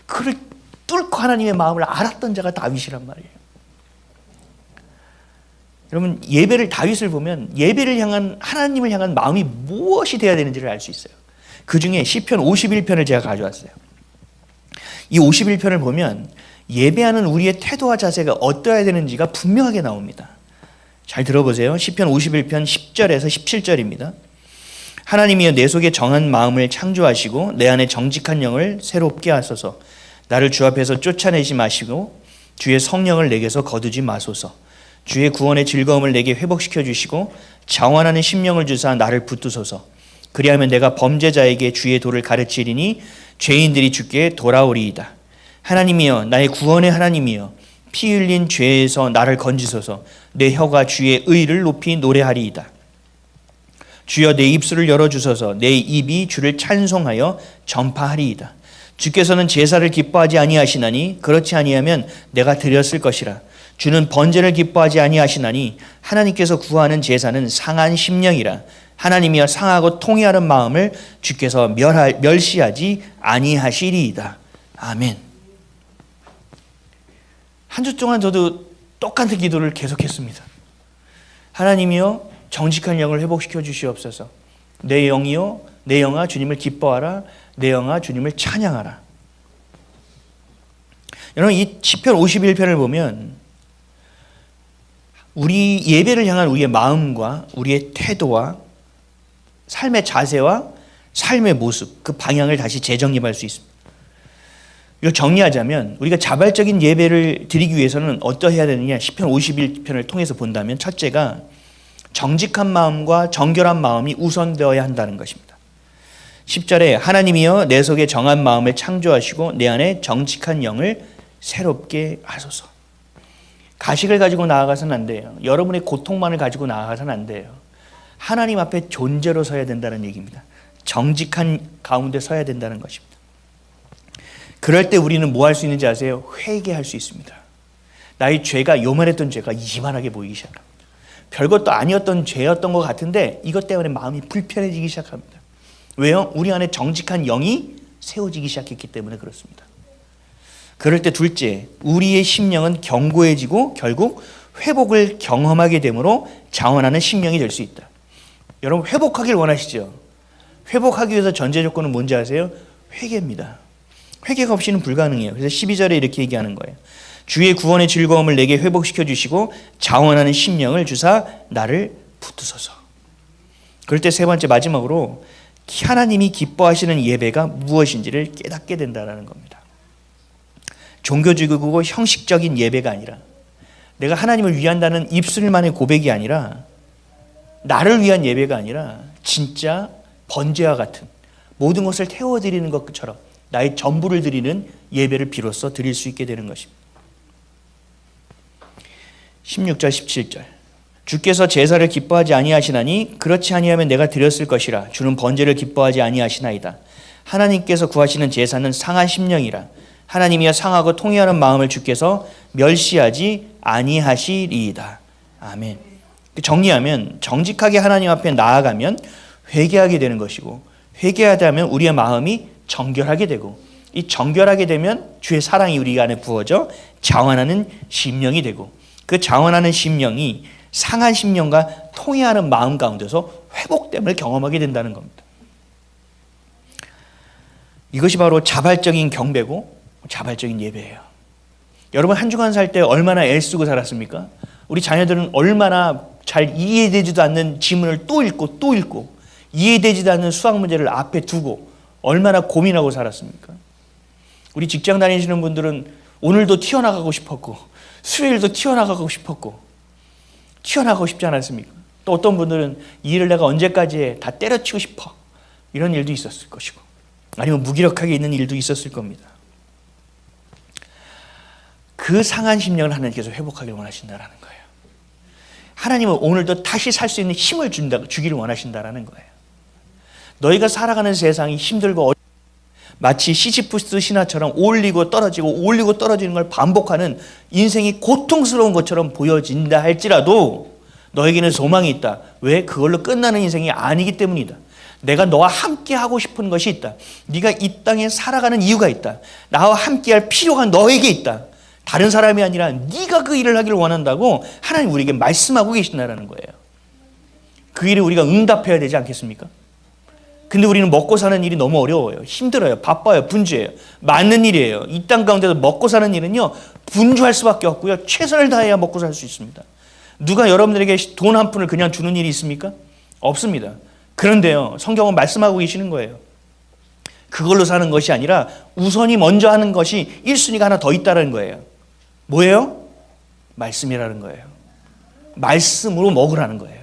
Speaker 1: 그를 뚫고 하나님의 마음을 알았던 자가 다윗이란 말이에요. 여러분, 다윗을 보면 예배를 향한, 하나님을 향한 마음이 무엇이 되어야 되는지를 알 수 있어요. 그 중에 시편 51편을 제가 가져왔어요. 이 51편을 보면 예배하는 우리의 태도와 자세가 어떠해야 되는지가 분명하게 나옵니다. 잘 들어보세요. 시편 51편 10절에서 17절입니다. 하나님이여 내 속에 정한 마음을 창조하시고 내 안에 정직한 영을 새롭게 하소서. 나를 주 앞에서 쫓아내지 마시고 주의 성령을 내게서 거두지 마소서. 주의 구원의 즐거움을 내게 회복시켜 주시고 자원하는 심령을 주사 나를 붙드소서. 그리하면 내가 범죄자에게 주의 도를 가르치리니 죄인들이 주께 돌아오리이다. 하나님이여 나의 구원의 하나님이여 피 흘린 죄에서 나를 건지소서. 내 혀가 주의 의를 높이 노래하리이다. 주여 내 입술을 열어주소서. 내 입이 주를 찬송하여 전파하리이다. 주께서는 제사를 기뻐하지 아니하시나니 그렇지 아니하면 내가 드렸을 것이라. 주는 번제를 기뻐하지 아니하시나니 하나님께서 구하는 제사는 상한 심령이라. 하나님이여 상하고 통회하는 마음을 주께서 멸시하지 아니하시리이다. 아멘. 한 주 동안 저도 똑같은 기도를 계속했습니다. 하나님이여 정직한 영을 회복시켜 주시옵소서. 내 영이요 내 영아 주님을 기뻐하라. 내 영아 주님을 찬양하라. 여러분, 이 시편 51편을 보면 우리 예배를 향한 우리의 마음과 우리의 태도와 삶의 자세와 삶의 모습, 그 방향을 다시 재정립할 수 있습니다. 이걸 정리하자면 우리가 자발적인 예배를 드리기 위해서는 어떠해야 되느냐, 시편 51편을 통해서 본다면 첫째가 정직한 마음과 정결한 마음이 우선되어야 한다는 것입니다. 10절에 하나님이여 내 속에 정한 마음을 창조하시고 내 안에 정직한 영을 새롭게 하소서. 가식을 가지고 나아가서는 안 돼요. 여러분의 고통만을 가지고 나아가서는 안 돼요. 하나님 앞에 존재로 서야 된다는 얘기입니다. 정직한 가운데 서야 된다는 것입니다. 그럴 때 우리는 뭐 할 수 있는지 아세요? 회개할 수 있습니다. 나의 죄가, 요만했던 죄가 이만하게 보이기 시작합니다. 별것도 아니었던 죄였던 것 같은데 이것 때문에 마음이 불편해지기 시작합니다. 왜요? 우리 안에 정직한 영이 세워지기 시작했기 때문에 그렇습니다. 그럴 때 둘째, 우리의 심령은 견고해지고 결국 회복을 경험하게 되므로 자원하는 심령이 될 수 있다. 여러분, 회복하길 원하시죠? 회복하기 위해서 전제 조건은 뭔지 아세요? 회개입니다. 회개가 없이는 불가능해요. 그래서 12절에 이렇게 얘기하는 거예요. 주의 구원의 즐거움을 내게 회복시켜 주시고 자원하는 심령을 주사 나를 붙드소서. 그럴 때 세 번째, 마지막으로 하나님이 기뻐하시는 예배가 무엇인지를 깨닫게 된다는 겁니다. 종교적이고 형식적인 예배가 아니라, 내가 하나님을 위한다는 입술만의 고백이 아니라, 나를 위한 예배가 아니라 진짜 번제와 같은 모든 것을 태워드리는 것처럼 나의 전부를 드리는 예배를 비로소 드릴 수 있게 되는 것입니다. 16절 17절 주께서 제사를 기뻐하지 아니하시나니 그렇지 아니하면 내가 드렸을 것이라. 주는 번제를 기뻐하지 아니하시나이다. 하나님께서 구하시는 제사는 상한 심령이라. 하나님이여 상하고 통회하는 마음을 주께서 멸시하지 아니하시리이다. 아멘. 정리하면 정직하게 하나님 앞에 나아가면 회개하게 되는 것이고, 회개하다 하면 우리의 마음이 정결하게 되고, 이 정결하게 되면 주의 사랑이 우리 안에 부어져 자원하는 심령이 되고, 그 자원하는 심령이 상한 심령과 통회하는 마음 가운데서 회복됨을 경험하게 된다는 겁니다. 이것이 바로 자발적인 경배고 자발적인 예배예요. 여러분, 한 주간 살 때 얼마나 애쓰고 살았습니까? 우리 자녀들은 얼마나 잘 이해되지도 않는 지문을 또 읽고 또 읽고 이해되지도 않는 수학 문제를 앞에 두고 얼마나 고민하고 살았습니까? 우리 직장 다니시는 분들은 오늘도 튀어나가고 싶었고 수요일도 튀어나가고 싶었고 튀어나가고 싶지 않았습니까? 또 어떤 분들은 이 일을 내가 언제까지 해? 다 때려치고 싶어. 이런 일도 있었을 것이고 아니면 무기력하게 있는 일도 있었을 겁니다. 그 상한 심령을 하나님께서 회복하기를 원하신다는 거예요. 하나님은 오늘도 다시 살 수 있는 힘을 주기를 원하신다는 거예요. 너희가 살아가는 세상이 힘들고 마치 시지프스 신화처럼 올리고 떨어지는 걸 반복하는 인생이 고통스러운 것처럼 보여진다 할지라도 너에게는 소망이 있다. 왜? 그걸로 끝나는 인생이 아니기 때문이다. 내가 너와 함께 하고 싶은 것이 있다. 네가 이 땅에 살아가는 이유가 있다. 나와 함께 할 필요가 너에게 있다. 다른 사람이 아니라 네가 그 일을 하기를 원한다고 하나님 우리에게 말씀하고 계신다는 거예요. 그 일에 우리가 응답해야 되지 않겠습니까? 근데 우리는 먹고 사는 일이 너무 어려워요. 힘들어요. 바빠요. 분주해요. 맞는 일이에요. 이 땅 가운데서 먹고 사는 일은요, 분주할 수밖에 없고요. 최선을 다해야 먹고 살 수 있습니다. 누가 여러분들에게 돈 한 푼을 그냥 주는 일이 있습니까? 없습니다. 그런데요, 성경은 말씀하고 계시는 거예요. 그걸로 사는 것이 아니라 우선이 먼저 하는 것이 1순위가 하나 더 있다는 거예요. 뭐예요? 말씀이라는 거예요. 말씀으로 먹으라는 거예요.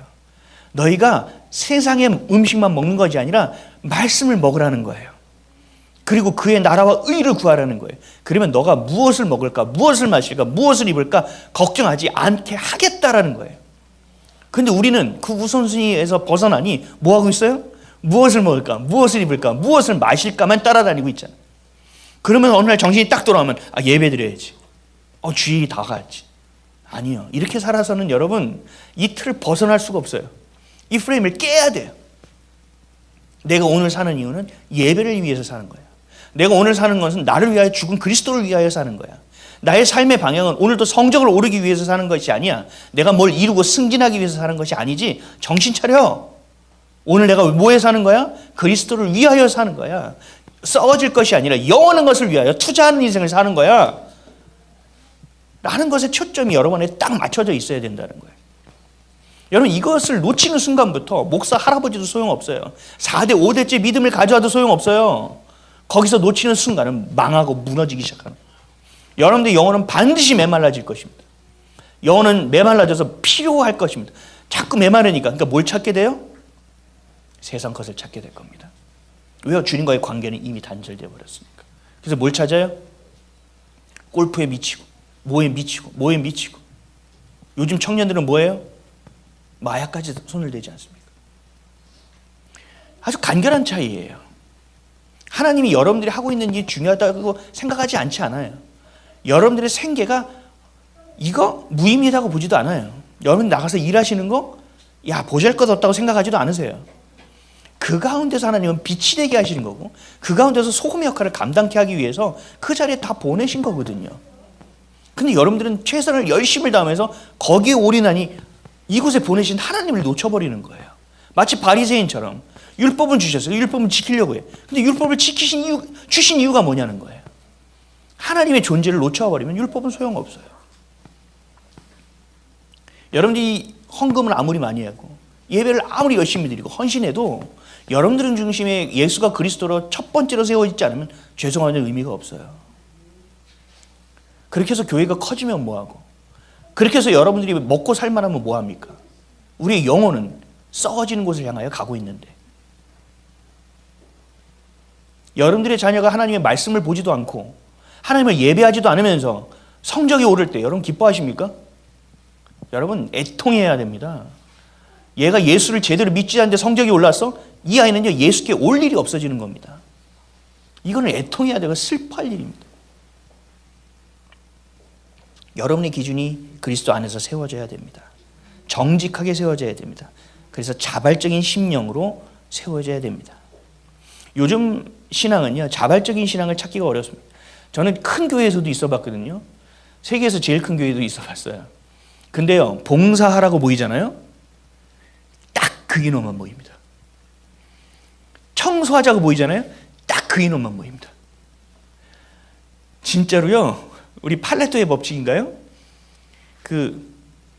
Speaker 1: 너희가 세상의 음식만 먹는 것이 아니라 말씀을 먹으라는 거예요. 그리고 그의 나라와 의를 구하라는 거예요. 그러면 너가 무엇을 먹을까, 무엇을 마실까, 무엇을 입을까 걱정하지 않게 하겠다라는 거예요. 근데 우리는 그 우선순위에서 벗어나니 뭐 하고 있어요? 무엇을 먹을까, 무엇을 입을까, 무엇을 마실까만 따라다니고 있잖아요. 그러면 어느 날 정신이 딱 돌아오면 예배 드려야지. 주일이 다 갔지. 아니요. 이렇게 살아서는 여러분 이 틀을 벗어날 수가 없어요. 이 프레임을 깨야 돼요. 내가 오늘 사는 이유는 예배를 위해서 사는 거야. 내가 오늘 사는 것은 나를 위하여 죽은 그리스도를 위하여 사는 거야. 나의 삶의 방향은 오늘도 성적을 오르기 위해서 사는 것이 아니야. 내가 뭘 이루고 승진하기 위해서 사는 것이 아니지. 정신 차려. 오늘 내가 뭐에 사는 거야? 그리스도를 위하여 사는 거야. 썩어질 것이 아니라 영원한 것을 위하여 투자하는 인생을 사는 거야. 라는 것에 초점이 여러분에 딱 맞춰져 있어야 된다는 거예요. 여러분 이것을 놓치는 순간부터 목사 할아버지도 소용없어요. 4대 5대째 믿음을 가져와도 소용없어요. 거기서 놓치는 순간은 망하고 무너지기 시작하는 거예요. 여러분들의 영혼은 반드시 메말라질 것입니다. 영혼은 메말라져서 필요할 것입니다. 자꾸 메마르니까 그러니까 뭘 찾게 돼요? 세상 것을 찾게 될 겁니다. 왜요? 주님과의 관계는 이미 단절되어 버렸으니까. 그래서 뭘 찾아요? 골프에 미치고 뭐에 미치고 요즘 청년들은 뭐예요? 마약까지 손을 대지 않습니까? 아주 간결한 차이예요. 하나님이 여러분들이 하고 있는 일이 중요하다고 생각하지 않지 않아요. 여러분들의 생계가 이거 무의미하다고 보지도 않아요. 여러분 나가서 일하시는 거 보잘것없다고 생각하지도 않으세요. 그 가운데서 하나님은 빛이 되게 하시는 거고 그 가운데서 소금의 역할을 감당케 하기 위해서 그 자리에 다 보내신 거거든요. 근데 여러분들은 최선을 열심을 다하면서 거기에 올인하니 이곳에 보내신 하나님을 놓쳐버리는 거예요. 마치 바리새인처럼 율법은 주셨어요. 율법은 지키려고 해요. 근데 율법을 주신 이유가 뭐냐는 거예요. 하나님의 존재를 놓쳐버리면 율법은 소용없어요. 여러분들이 헌금을 아무리 많이 하고 예배를 아무리 열심히 드리고 헌신해도 여러분들은 중심에 예수가 그리스도로 첫 번째로 세워지지 않으면 죄송하면 의미가 없어요. 그렇게 해서 교회가 커지면 뭐하고 그렇게 해서 여러분들이 먹고 살만하면 뭐합니까? 우리의 영혼은 썩어지는 곳을 향하여 가고 있는데 여러분들의 자녀가 하나님의 말씀을 보지도 않고 하나님을 예배하지도 않으면서 성적이 오를 때 여러분 기뻐하십니까? 여러분 애통해야 됩니다. 얘가 예수를 제대로 믿지 않는데 성적이 올랐어? 이 아이는요 예수께 올 일이 없어지는 겁니다. 이거는 애통해야 되고 슬퍼할 일입니다. 여러분의 기준이 그리스도 안에서 세워져야 됩니다. 정직하게 세워져야 됩니다. 그래서 자발적인 심령으로 세워져야 됩니다. 요즘 신앙은요 자발적인 신앙을 찾기가 어렵습니다. 저는 큰 교회에서도 있어 봤거든요. 세계에서 제일 큰 교회도 있어 봤어요. 근데요 봉사하라고 모이잖아요. 딱 그 인원만 모입니다. 청소하자고 모이잖아요. 딱 그 인원만 모입니다. 진짜로요. 우리 팔레토의 법칙인가요? 그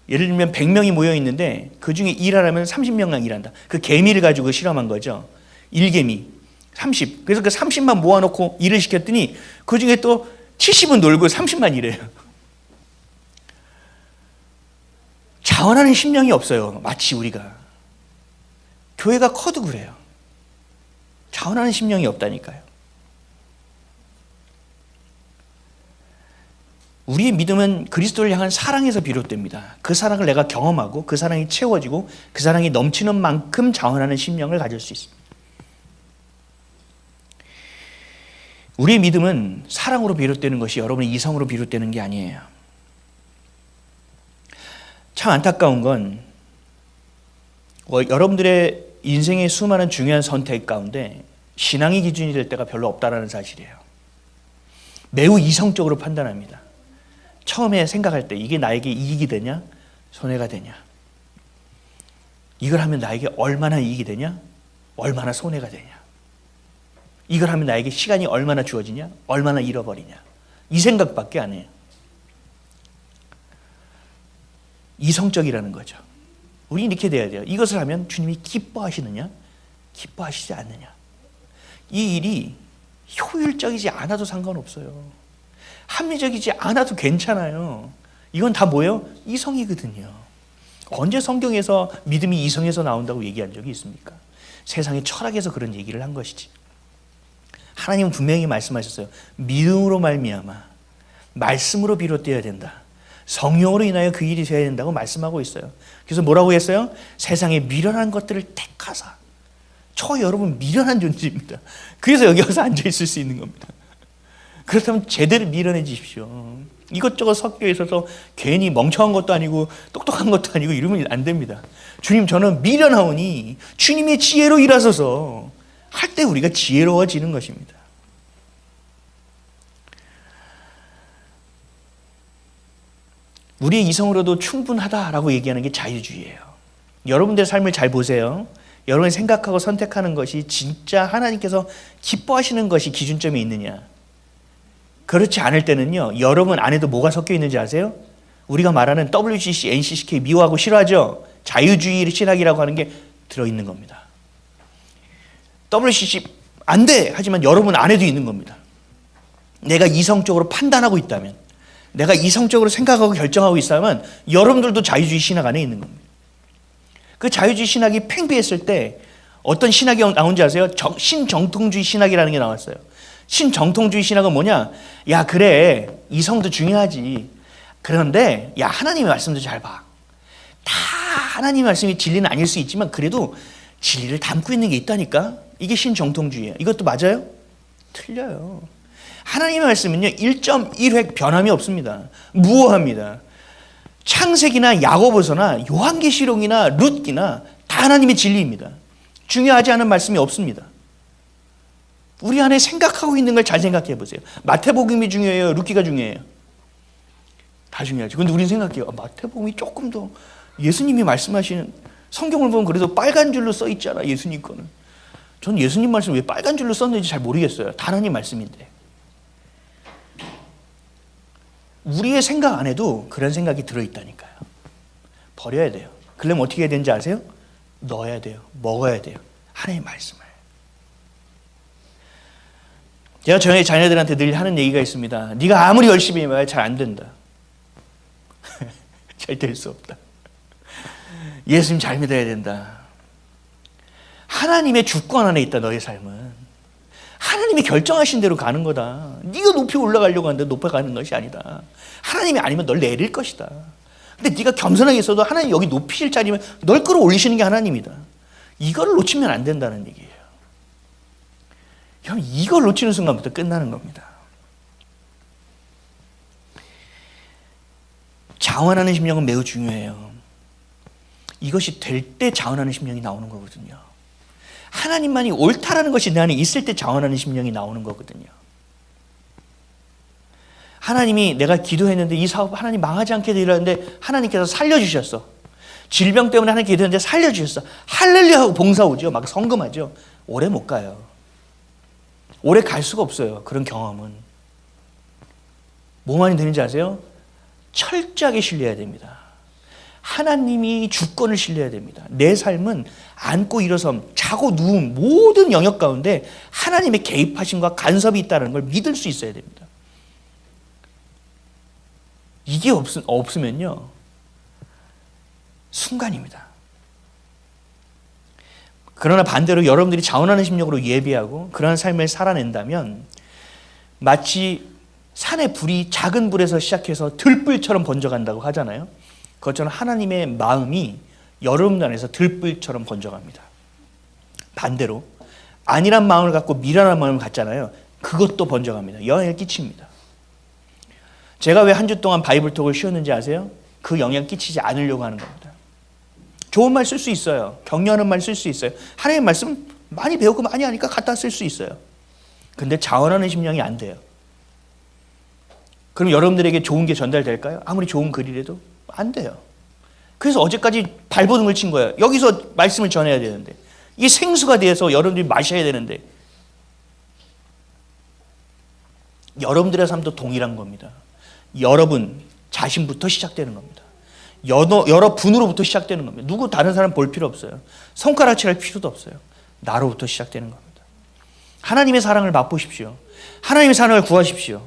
Speaker 1: 예를 들면 100명이 모여 있는데 그중에 일하려면 30명만 일한다. 그 개미를 가지고 실험한 거죠. 일개미 30. 그래서 그 30만 모아놓고 일을 시켰더니 그중에 또 70은 놀고 30만 일해요. 자원하는 심령이 없어요. 마치 우리가. 교회가 커도 그래요. 자원하는 심령이 없다니까요. 우리의 믿음은 그리스도를 향한 사랑에서 비롯됩니다. 그 사랑을 내가 경험하고 그 사랑이 채워지고 그 사랑이 넘치는 만큼 자원하는 심령을 가질 수 있습니다. 우리의 믿음은 사랑으로 비롯되는 것이 여러분의 이성으로 비롯되는 게 아니에요. 참 안타까운 건 여러분들의 인생의 수많은 중요한 선택 가운데 신앙이 기준이 될 때가 별로 없다는 사실이에요. 매우 이성적으로 판단합니다. 처음에 생각할 때 이게 나에게 이익이 되냐 손해가 되냐, 이걸 하면 나에게 얼마나 이익이 되냐 얼마나 손해가 되냐, 이걸 하면 나에게 시간이 얼마나 주어지냐 얼마나 잃어버리냐, 이 생각밖에 안 해요. 이성적이라는 거죠. 우리 이렇게 돼야 돼요. 이것을 하면 주님이 기뻐하시느냐 기뻐하시지 않느냐, 이 일이 효율적이지 않아도 상관없어요. 합리적이지 않아도 괜찮아요. 이건 다 뭐예요? 이성이거든요. 언제 성경에서 믿음이 이성에서 나온다고 얘기한 적이 있습니까? 세상의 철학에서 그런 얘기를 한 것이지. 하나님은 분명히 말씀하셨어요. 믿음으로 말미암아 말씀으로 비롯되어야 된다. 성령으로 인하여 그 일이 되어야 된다고 말씀하고 있어요. 그래서 뭐라고 했어요? 세상의 미련한 것들을 택하사. 저 여러분 미련한 존재입니다. 그래서 여기 와서 앉아있을 수 있는 겁니다. 그렇다면 제대로 밀어내주십시오. 이것저것 섞여 있어서 괜히 멍청한 것도 아니고 똑똑한 것도 아니고 이러면 안 됩니다. 주님, 저는 미련하오니 주님의 지혜로 일하소서 할 때 우리가 지혜로워지는 것입니다. 우리의 이성으로도 충분하다라고 얘기하는 게 자유주의예요. 여러분들의 삶을 잘 보세요. 여러분이 생각하고 선택하는 것이 진짜 하나님께서 기뻐하시는 것이 기준점에 있느냐, 그렇지 않을 때는요, 여러분 안에도 뭐가 섞여 있는지 아세요? 우리가 말하는 WCC, NCCK 미워하고 싫어하죠? 자유주의 신학이라고 하는 게 들어있는 겁니다. WCC 안 돼! 하지만 여러분 안에도 있는 겁니다. 내가 이성적으로 판단하고 있다면, 내가 이성적으로 생각하고 결정하고 있다면 여러분들도 자유주의 신학 안에 있는 겁니다. 그 자유주의 신학이 팽배했을 때 어떤 신학이 나온지 아세요? 신정통주의 신학이라는 게 나왔어요. 신정통주의 신학은 뭐냐? 야, 그래, 이성도 중요하지. 그런데 야, 하나님의 말씀도 잘 봐. 다 하나님의 말씀이 진리는 아닐 수 있지만 그래도 진리를 담고 있는 게 있다니까. 이게 신정통주의예요. 이것도 맞아요? 틀려요. 하나님의 말씀은요 1.1획 변함이 없습니다. 무오합니다. 창세기나 야고보서나 요한계시록이나 룻기나 다 하나님의 진리입니다. 중요하지 않은 말씀이 없습니다. 우리 안에 생각하고 있는 걸 잘 생각해 보세요. 마태복음이 중요해요? 룻기가 중요해요? 다 중요하죠. 근데 우리는 생각해요. 마태복음이 조금 더 예수님이 말씀하시는, 성경을 보면 그래도 빨간 줄로 써 있잖아, 예수님 거는. 전 예수님 말씀 왜 빨간 줄로 썼는지 잘 모르겠어요. 다 하나님 말씀인데. 우리의 생각 안에도 그런 생각이 들어있다니까요. 버려야 돼요. 그러면 어떻게 해야 되는지 아세요? 넣어야 돼요. 먹어야 돼요. 하나님의 말씀을. 제가 저희 자녀들한테 늘 하는 얘기가 있습니다. 네가 아무리 열심히 해봐야 잘 안 된다. 잘 될 수 없다. 예수님 잘 믿어야 된다. 하나님의 주권 안에 있다. 너의 삶은 하나님이 결정하신 대로 가는 거다. 네가 높이 올라가려고 하는데 높아가는 것이 아니다. 하나님이 아니면 널 내릴 것이다. 근데 네가 겸손하게 있어도 하나님 여기 높이실 자리면 널 끌어올리시는 게 하나님이다. 이거를 놓치면 안 된다는 얘기예요. 여러분, 이걸 놓치는 순간부터 끝나는 겁니다. 자원하는 심령은 매우 중요해요. 이것이 될 때 자원하는 심령이 나오는 거거든요. 하나님만이 옳다라는 것이 내 안에 있을 때 자원하는 심령이 나오는 거거든요. 하나님이 내가 기도했는데 이 사업 하나님 망하지 않게 되려는데 하나님께서 살려주셨어. 질병 때문에 하나님 기도했는데 살려주셨어. 할렐루야 하고 봉사 오죠. 막 성금하죠. 오래 못 가요. 오래 갈 수가 없어요. 그런 경험은. 뭐만이 되는지 아세요? 철저하게 신뢰해야 됩니다. 하나님이 주권을 실려야 됩니다. 내 삶은 앉고 일어섬, 자고 누움 모든 영역 가운데 하나님의 개입하심과 간섭이 있다는 걸 믿을 수 있어야 됩니다. 이게 없으면요, 순간입니다. 그러나 반대로 여러분들이 자원하는 심령으로 예배하고 그러한 삶을 살아낸다면 마치 산의 불이 작은 불에서 시작해서 들불처럼 번져간다고 하잖아요. 그것처럼 하나님의 마음이 여러분 안에서 들불처럼 번져갑니다. 반대로 안일한 마음을 갖고 미련한 마음을 갖잖아요. 그것도 번져갑니다. 영향을 끼칩니다. 제가 왜 한 주 동안 바이블톡을 쉬었는지 아세요? 그 영향 끼치지 않으려고 하는 겁니다. 좋은 말 쓸 수 있어요. 격려하는 말 쓸 수 있어요. 하나님의 말씀 많이 배우고 많이 하니까 갖다 쓸 수 있어요. 근데 자원하는 심령이 안 돼요. 그럼 여러분들에게 좋은 게 전달될까요? 아무리 좋은 글이라도 안 돼요. 그래서 어제까지 발버둥을 친 거예요. 여기서 말씀을 전해야 되는데, 이 생수가 돼서 여러분들이 마셔야 되는데, 여러분들의 삶도 동일한 겁니다. 여러분 자신부터 시작되는 겁니다. 여러분으로부터 시작되는 겁니다. 누구 다른 사람 볼 필요 없어요. 손가락질할 필요도 없어요. 나로부터 시작되는 겁니다. 하나님의 사랑을 맛보십시오. 하나님의 사랑을 구하십시오.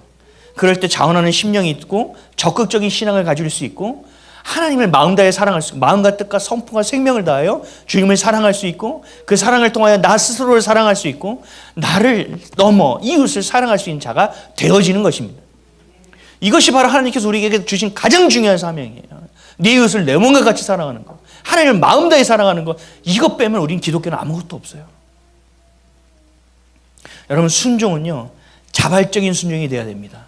Speaker 1: 그럴 때 자원하는 심령이 있고 적극적인 신앙을 가질 수 있고 하나님을 마음 다해 사랑할 수 있고 마음과 뜻과 성품과 생명을 다하여 주님을 사랑할 수 있고 그 사랑을 통하여 나 스스로를 사랑할 수 있고 나를 넘어 이웃을 사랑할 수 있는 자가 되어지는 것입니다. 이것이 바로 하나님께서 우리에게 주신 가장 중요한 사명이에요. 네 이웃을 내 몸과 같이 사랑하는 것, 하나님을 마음 다해 사랑하는 것, 이것 빼면 우리는 기독교는 아무것도 없어요. 여러분, 순종은요 자발적인 순종이 돼야 됩니다.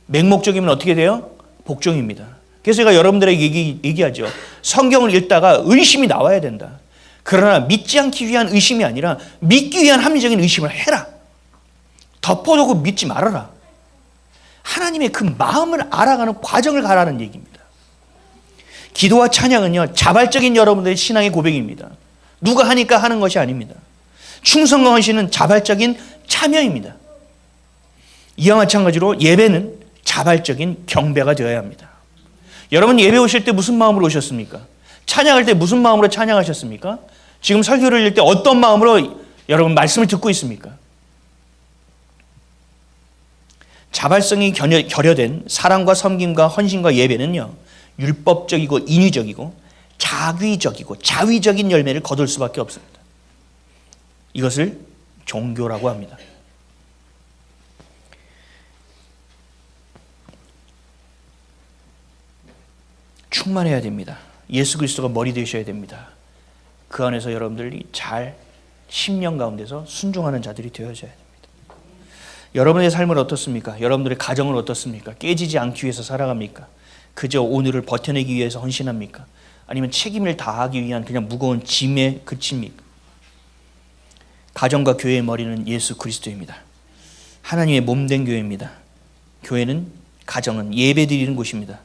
Speaker 1: 맹목적이면 어떻게 돼요? 복종입니다. 그래서 제가 여러분들에게 얘기하죠. 성경을 읽다가 의심이 나와야 된다. 그러나 믿지 않기 위한 의심이 아니라 믿기 위한 합리적인 의심을 해라. 덮어두고 믿지 말아라. 하나님의 그 마음을 알아가는 과정을 가라는 얘기입니다. 기도와 찬양은요 자발적인 여러분들의 신앙의 고백입니다. 누가 하니까 하는 것이 아닙니다. 충성과 헌신은 자발적인 참여입니다. 이와 마찬가지로 예배는 자발적인 경배가 되어야 합니다. 여러분 예배 오실 때 무슨 마음으로 오셨습니까? 찬양할 때 무슨 마음으로 찬양하셨습니까? 지금 설교를 읽을 때 어떤 마음으로 여러분 말씀을 듣고 있습니까? 자발성이 결여된 사랑과 섬김과 헌신과 예배는요 율법적이고 인위적이고 자귀적이고 자위적인 열매를 거둘 수밖에 없습니다. 이것을 종교라고 합니다. 충만해야 됩니다. 예수 그리스도가 머리 되셔야 됩니다. 그 안에서 여러분들이 잘 10년 가운데서 순종하는 자들이 되어져야 됩니다. 여러분의 삶은 어떻습니까? 여러분들의 가정은 어떻습니까? 깨지지 않기 위해서 살아갑니까? 그저 오늘을 버텨내기 위해서 헌신합니까? 아니면 책임을 다하기 위한 그냥 무거운 짐에 그칩니까? 가정과 교회의 머리는 예수 그리스도입니다. 하나님의 몸된 교회입니다. 교회는 가정은 예배드리는 곳입니다.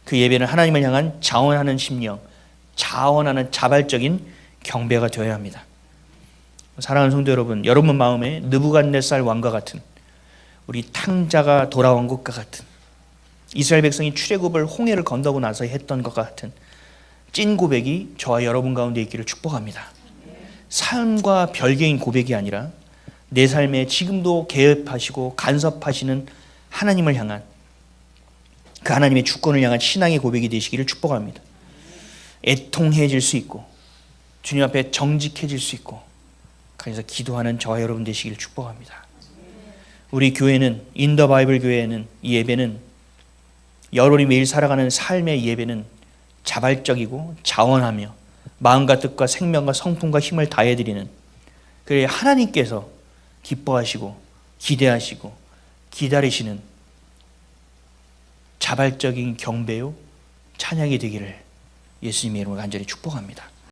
Speaker 1: 그 예배는 하나님을 향한 자원하는 심령, 자원하는 자발적인 경배가 되어야 합니다. 사랑하는 성도 여러분, 여러분 마음에 느부갓네살 왕과 같은 우리 탕자가 돌아온 것과 같은 이스라엘 백성이 출애굽을 홍해를 건너고 나서 했던 것과 같은 찐 고백이 저와 여러분 가운데 있기를 축복합니다. 삶과 별개인 고백이 아니라 내 삶에 지금도 개입하시고 간섭하시는 하나님을 향한 그 하나님의 주권을 향한 신앙의 고백이 되시기를 축복합니다. 애통해질 수 있고 주님 앞에 정직해질 수 있고 그래서 기도하는 저와 여러분 되시기를 축복합니다. 우리 교회는 인더 바이블 교회는 이 예배는 여러분이 매일 살아가는 삶의 예배는 자발적이고 자원하며 마음과 뜻과 생명과 성품과 힘을 다해드리는 그래 하나님께서 기뻐하시고 기대하시고 기다리시는 자발적인 경배요 찬양이 되기를 예수님의 이름으로 간절히 축복합니다.